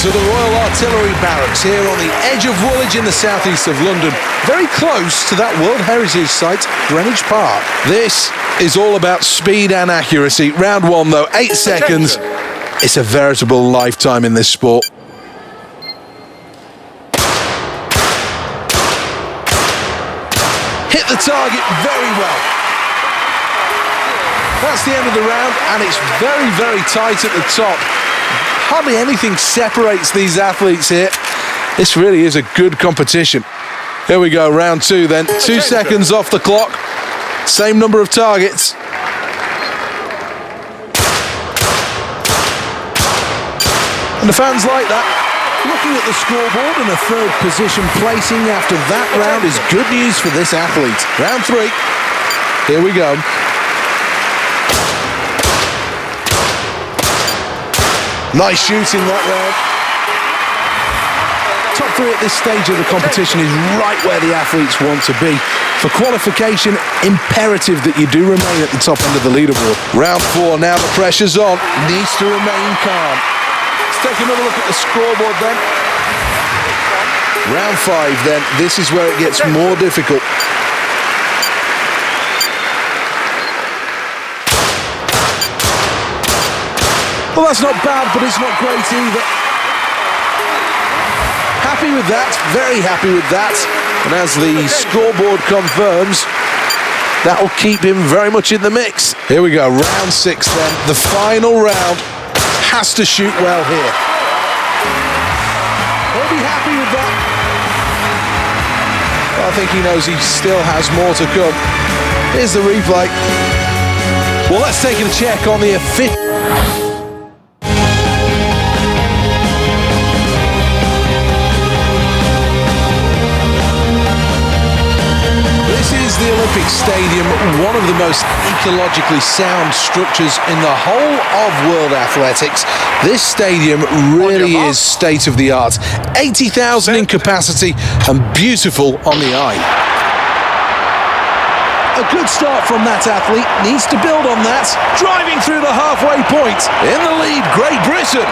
to the Royal Artillery Barracks here on the edge of Woolwich in the southeast of London, very close to that World Heritage Site, Greenwich Park. This is all about speed and accuracy. Round one, though, 8 seconds. It's a veritable lifetime in this sport. Hit the target very well. That's the end of the round, and it's very, very tight at the top. Hardly anything separates these athletes here. This really is a good competition. Here we go, round two then. 2 seconds off the clock. Same number of targets. And the fans like that. Looking at the scoreboard, and a third position placing after that round is good news for this athlete. Round three. Here we go. Nice shooting that round. Top three at this stage of the competition is right where the athletes want to be. For qualification, imperative that you do remain at the top end of the leaderboard. Round four, now the pressure's on. Needs to remain calm. Let's take another look at the scoreboard then. Round five then, this is where it gets more difficult. Well, that's not bad, but it's not great either. Happy with that, very happy with that. And as the scoreboard confirms, that will keep him very much in the mix. Here we go, round six then. The final round. Has to shoot well here. He'll be happy with that. Well, I think he knows he still has more to come. Here's the replay. Well, let's take a check on the official. The Olympic Stadium, one of the most ecologically sound structures in the whole of world athletics. This stadium really is state of the art. 80,000 in capacity and beautiful on the eye. A good start from that athlete, needs to build on that. Driving through the halfway point. In the lead, Great Britain.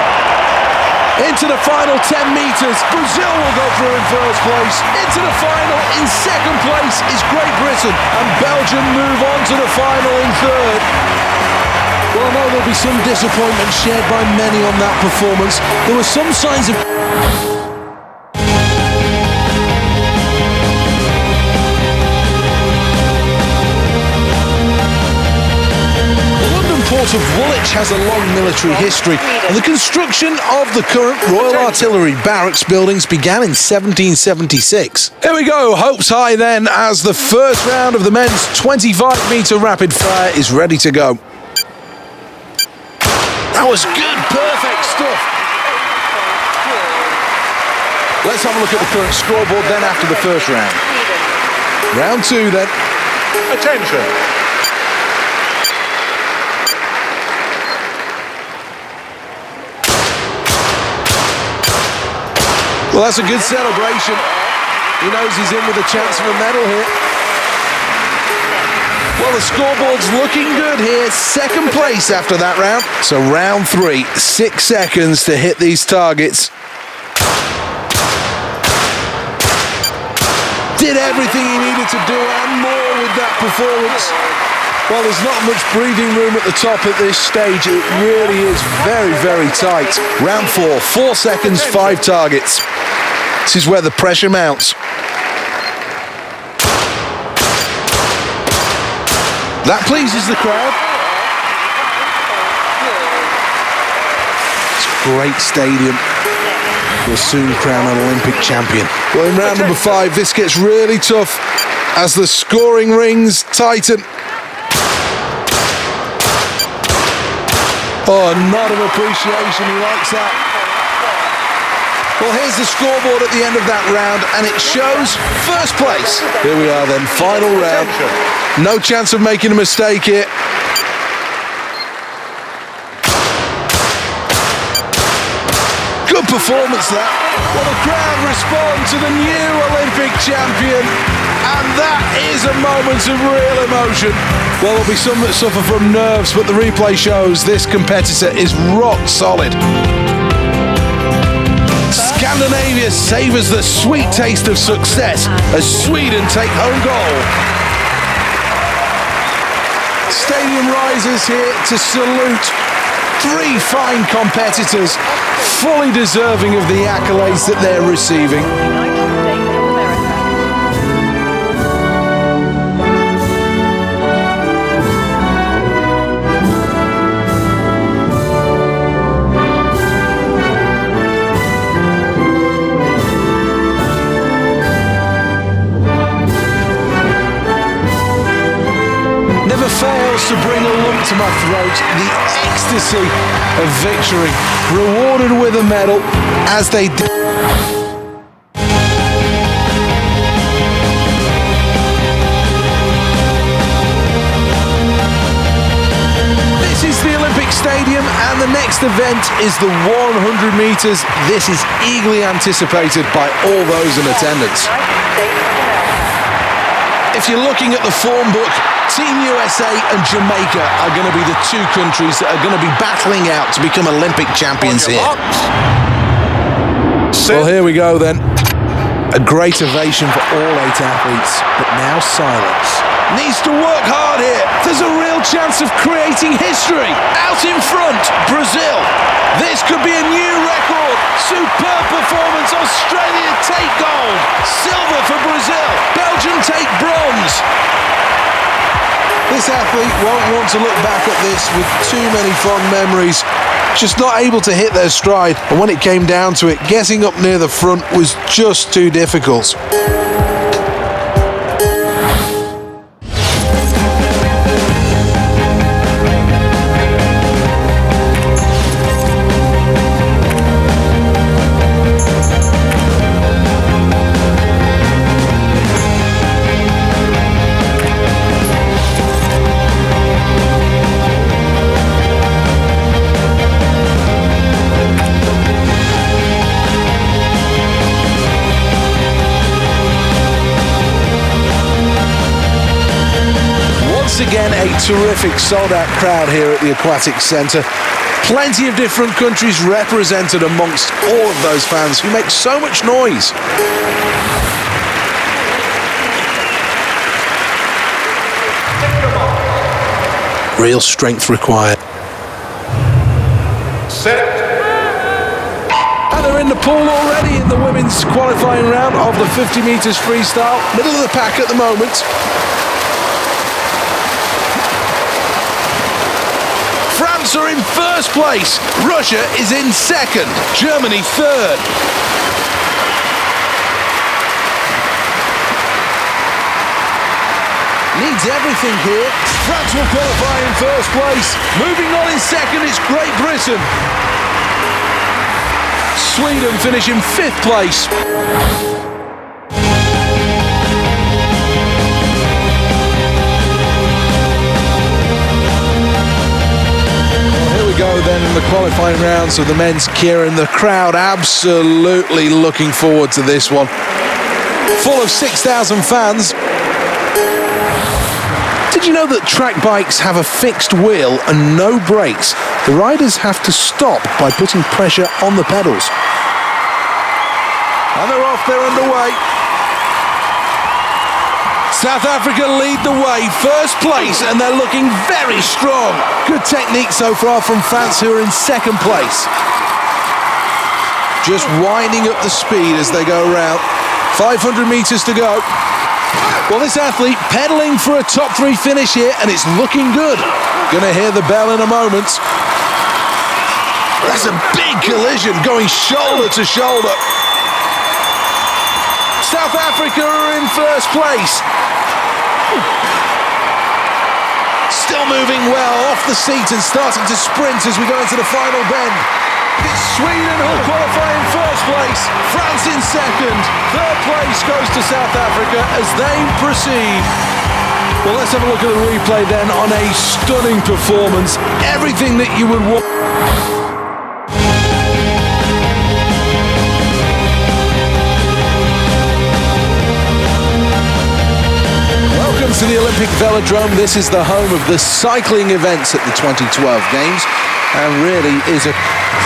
Into the final 10 metres, Brazil will go through in first place. Into the final in second place is Great Britain, and Belgium move on to the final in third. Well, I know there'll be some disappointment shared by many on that performance. There were some signs of... Port of Woolwich has a long military history, and the construction of the current Royal Artillery Barracks buildings began in 1776. Here we go, hopes high then, as the first round of the men's 25-metre rapid fire is ready to go. That was good, perfect stuff. Let's have a look at the current scoreboard then after the first round. Round two then. Attention. Well, that's a good celebration. He knows he's in with a chance of a medal here. Well, the scoreboard's looking good here. Second place after that round. So round three, 6 seconds to hit these targets. Did everything he needed to do and more with that performance. Well, there's not much breathing room at the top at this stage. It really is very, very tight. Round four, 4 seconds, 5 targets. This is where the pressure mounts. That pleases the crowd. It's a great stadium. We'll soon crown an Olympic champion. Well, in round number 5, this gets really tough as the scoring rings tighten. Oh, a nod of appreciation, he likes that. Well, here's the scoreboard at the end of that round, and it shows first place. Here we are then, final round. No chance of making a mistake here. Good performance that. Well, the crowd respond to the new Olympic champion, and that is a moment of real emotion. Well, there'll be some that suffer from nerves, but the replay shows this competitor is rock solid. Scandinavia savours the sweet taste of success as Sweden take home goal. Stadium rises here to salute three fine competitors, fully deserving of the accolades that they're receiving. Never fails to bring a lump to my throat, the ecstasy of victory, rewarded with a medal as they did. This is the Olympic Stadium, and the next event is the 100 metres. This is eagerly anticipated by all those in attendance. If you're looking at the form book, Team USA and Jamaica are going to be the two countries that are going to be battling out to become Olympic champions here. Well, here we go then. A great ovation for all 8 athletes, but now silence. Needs to work hard here. There's a real chance of creating history. Out in front, Brazil. This could be a new record. Superb performance. Australia take gold. Silver for Brazil. Belgium take bronze. This athlete won't want to look back at this with too many fond memories. Just not able to hit their stride, and when it came down to it, getting up near the front was just too difficult. Again, a terrific sold-out crowd here at the Aquatic Centre. Plenty of different countries represented amongst all of those fans who make so much noise. Real strength required. Set. And they're in the pool already in the women's qualifying round of the 50 metres freestyle. Middle of the pack at the moment. France are in first place. Russia is in second. Germany third. Needs everything here. France will qualify in first place. Moving on in second is Great Britain. Sweden finish in 5th place. Go then in the qualifying rounds of the men's Kieran. The crowd absolutely looking forward to this one. Full of 6,000 fans. Did you know that track bikes have a fixed wheel and no brakes? The riders have to stop by putting pressure on the pedals. And they're off, they're underway. South Africa lead the way, first place, and they're looking very strong. Good technique so far from France, who are in 2nd place. Just winding up the speed as they go around. 500 metres to go. Well, this athlete pedaling for a top 3 finish here, and it's looking good. Gonna hear the bell in a moment. That's a big collision, going shoulder to shoulder. South Africa are in first place. Still moving well, off the seat and starting to sprint as we go into the final bend. It's Sweden who'll qualify in first place, France in second. 3rd place goes to South Africa as they proceed. Well, let's have a look at the replay then on a stunning performance. Everything that you would want. To the Olympic Velodrome. This is the home of the cycling events at the 2012 Games. and really is a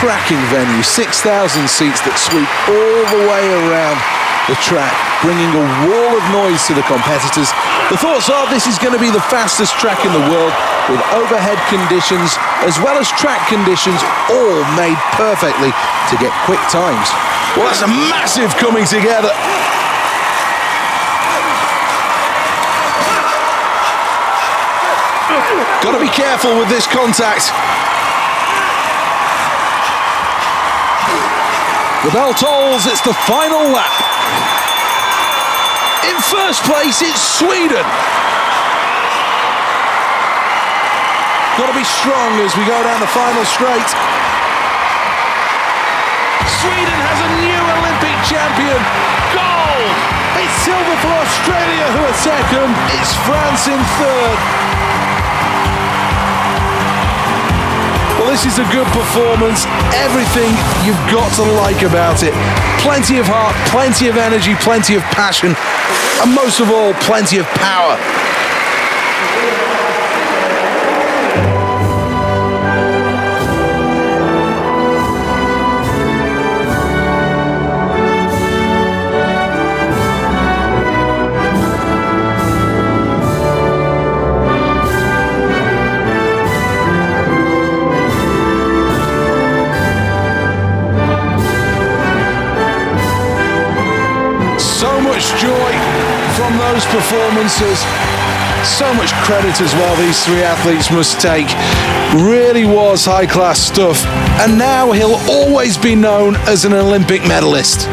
cracking venue. 6,000 seats that sweep all the way around the track, bringing a wall of noise to the competitors. The thoughts are this is going to be the fastest track in the world, with overhead conditions as well as track conditions all made perfectly to get quick times. Well, that's a massive coming together. Got to be careful with this contact. The bell tolls, it's the final lap. In first place, it's Sweden. Got to be strong as we go down the final straight. Sweden has a new Olympic champion. Gold! It's silver for Australia, who are second. It's France in third. Well, this is a good performance. Everything you've got to like about it. Plenty of heart, plenty of energy, plenty of passion, and most of all, plenty of power. So much joy from those performances. So much credit as well these three athletes must take. Really was high-class stuff. And now he'll always be known as an Olympic medalist.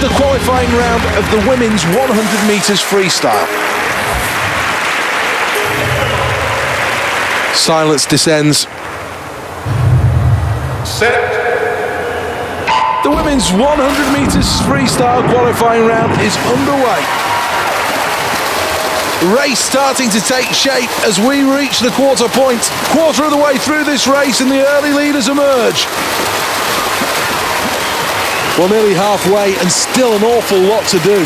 The qualifying round of the women's 100 metres freestyle. Silence descends. Set. The women's 100 metres freestyle qualifying round is underway. Race starting to take shape as we reach the quarter point. Quarter of the way through this race and the early leaders emerge. Well, nearly halfway and still an awful lot to do.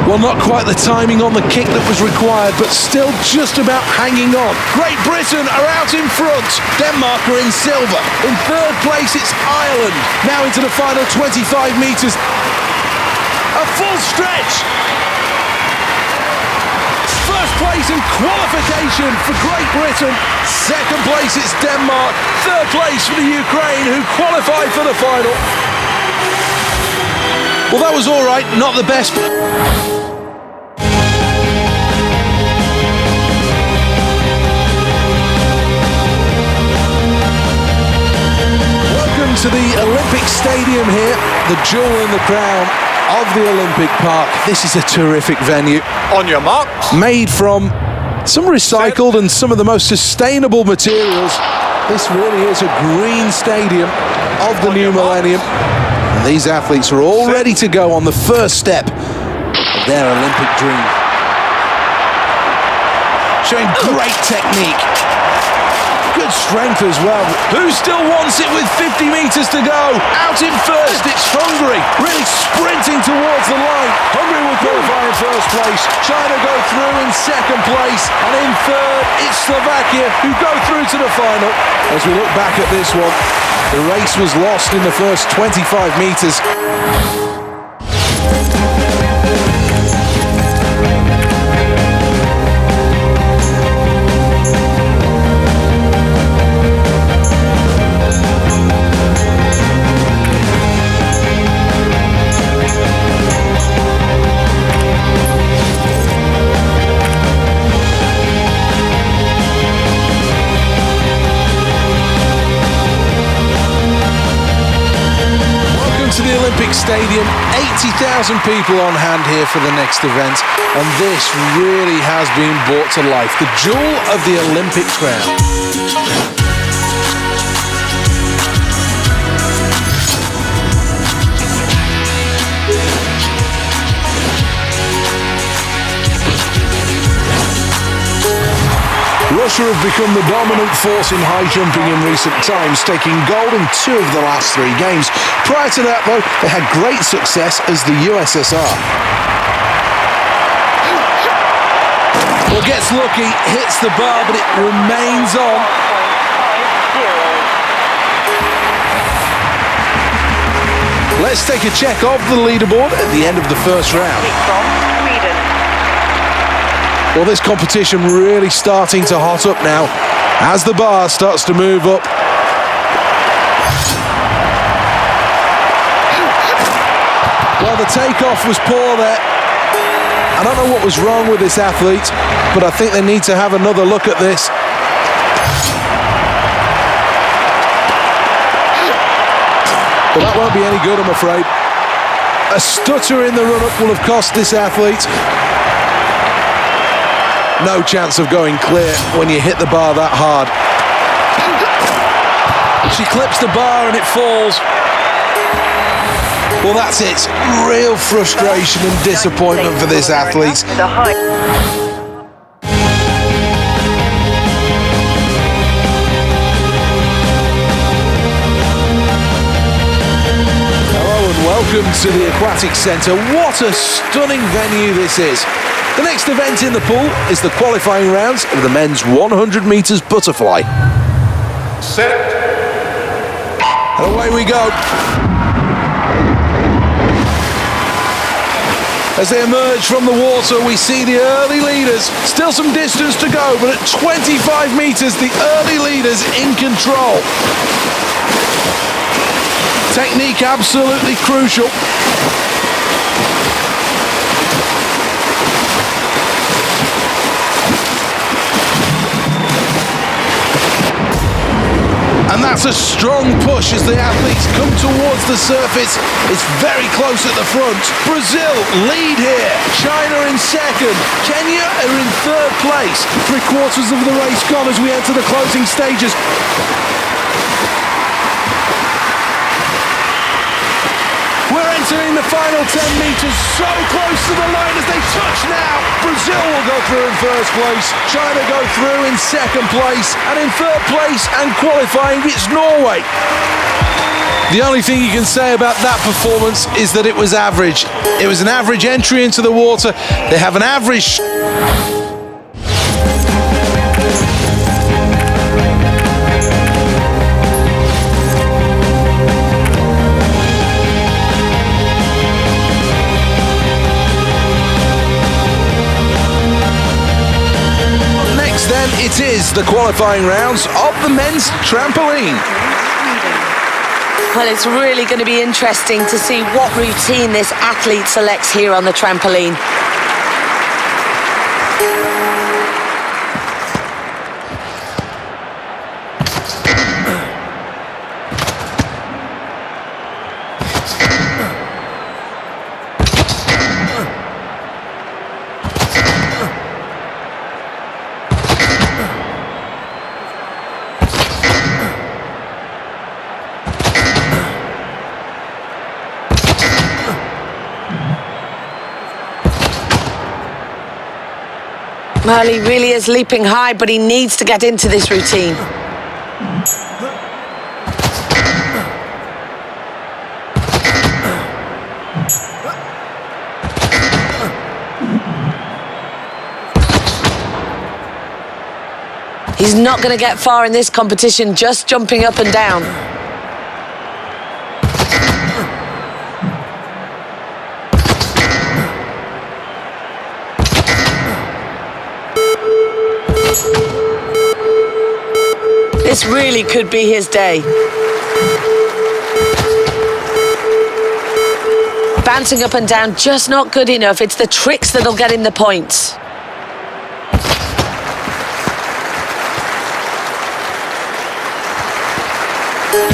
Well, not quite the timing on the kick that was required, but still just about hanging on. Great Britain are out in front. Denmark are in silver. In third place, it's Ireland. Now into the final 25 metres. A full stretch. First place in qualification for Great Britain. Second place, it's Denmark. Third place for the Ukraine, who qualified for the final. Well, that was all right, not the best. Welcome to the Olympic Stadium here, the jewel in the crown of the Olympic Park. This is a terrific venue. On your marks. Made from some recycled and some of the most sustainable materials. This really is a green stadium of the new millennium. And these athletes are all ready to go on the first step of their Olympic dream. Showing great technique. Good strength as well. Who still wants it with 50 metres to go? Out in first, it's Hungary, really sprinting towards the line. Hungary will qualify in first place. China go through in second place. And in third, it's Slovakia, who go through to the final. As we look back at this one, the race was lost in the first 25 metres. To the Olympic Stadium, 80,000 people on hand here for the next event, and this really has been brought to life. The jewel of the Olympic crown. Russia have become the dominant force in high jumping in recent times, taking gold in 2 of the last 3 games. Prior to that, though, they had great success as the USSR. Well, gets lucky, hits the bar, but it remains on. Let's take a check of the leaderboard at the end of the first round. Well, this competition really starting to hot up now as the bar starts to move up. Well, the takeoff was poor there. I don't know what was wrong with this athlete, but I think they need to have another look at this. Well, that won't be any good, I'm afraid. A stutter in the run-up will have cost this athlete. No chance of going clear when you hit the bar that hard. She clips the bar and it falls. Well, that's it. Real frustration and disappointment for this athlete. Hello and welcome to the Aquatic Centre. What a stunning venue this is. The next event in the pool is the qualifying rounds of the men's 100 metres butterfly. Set. And away we go. As they emerge from the water, we see the early leaders. Still some distance to go, but at 25 metres, the early leaders in control. Technique absolutely crucial. And that's a strong push as the athletes come towards the surface. It's very close at the front. Brazil lead here. China in second. Kenya are in third place. 3/4 of the race gone as we enter the closing stages. We're entering the final 10 metres, so close to the line as they touch now. Brazil will go through in first place, China go through in second place, and in third place and qualifying, it's Norway. The only thing you can say about that performance is that it was average. It was an average entry into the water. They have an average... Then it is the qualifying rounds of the men's trampoline. Well, it's really going to be interesting to see what routine this athlete selects here on the trampoline. Well, he really is leaping high, but he needs to get into this routine. He's not going to get far in this competition, just jumping up and down. This really could be his day. Bouncing up and down, just not good enough. It's the tricks that'll get him the points.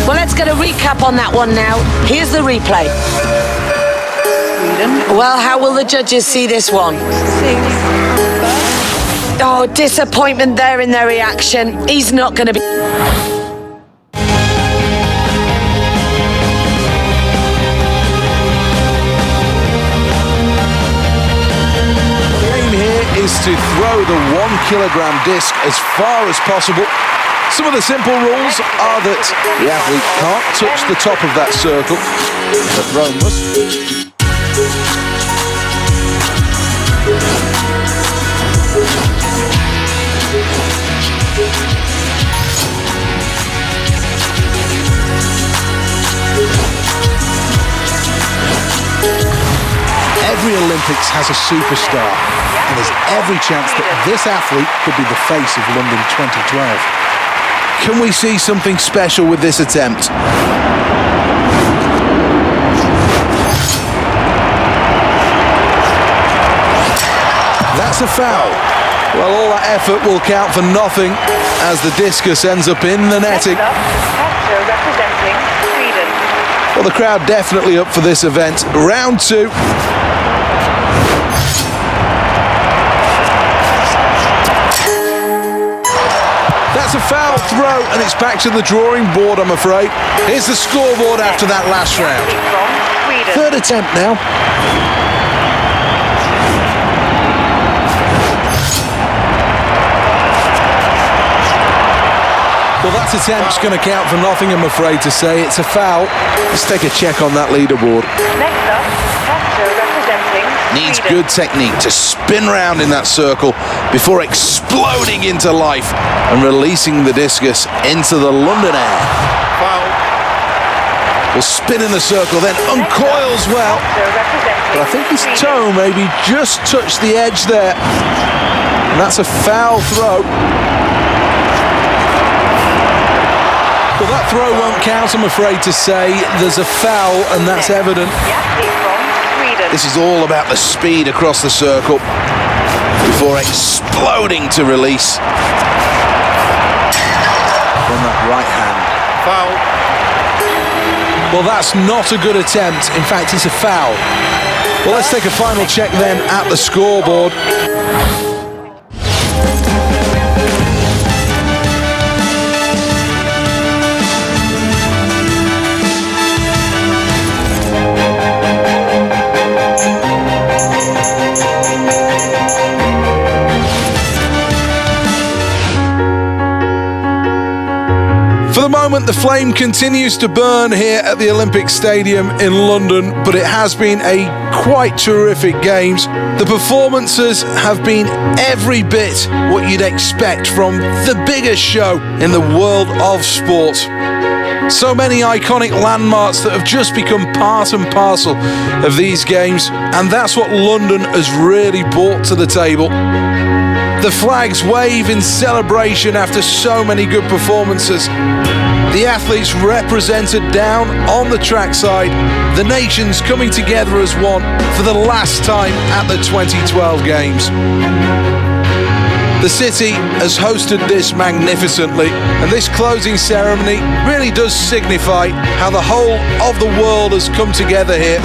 Well, let's get a recap on that one now. Here's the replay. Well, how will the judges see this one? Oh, disappointment there in their reaction. He's not going to be... The aim here is to throw the 1 kilogram disc as far as possible. Some of the simple rules are that the athlete can't touch the top of that circle. The throw must... Every Olympics has a superstar, and there's every chance that this athlete could be the face of London 2012. Can we see something special with this attempt? That's a foul. Well, all that effort will count for nothing as the discus ends up in the netting. Representing Sweden. Well, the crowd definitely up for this event. Round 2. That's a foul throw, and it's back to the drawing board, I'm afraid. Here's the scoreboard after that last round. Third attempt now. Well, that attempt's going to count for nothing, I'm afraid to say. It's a foul. Let's take a check on that leaderboard. Next up, Castro representing Needs Sweden. good technique to spin round in that circle before exploding into life and releasing the discus into the London air. Foul. Will spin in the circle, then uncoils well. Castro representing But I think his Sweden. toe maybe just touched the edge there. And that's a foul throw. Well, that throw won't count, I'm afraid to say. There's a foul, and that's evident. The athlete from Sweden. This is all about the speed across the circle before exploding to release. On that right hand. Foul. Well, that's not a good attempt. In fact, it's a foul. Well, let's take a final check then at the scoreboard. For the moment, the flame continues to burn here at the Olympic Stadium in London, but it has been a quite terrific games. The performances have been every bit what you'd expect from the biggest show in the world of sport. So many iconic landmarks that have just become part and parcel of these games, and that's what London has really brought to the table. The flags wave in celebration after so many good performances. The athletes represented down on the trackside, the nations coming together as one for the last time at the 2012 Games. The city has hosted this magnificently, and this closing ceremony really does signify how the whole of the world has come together here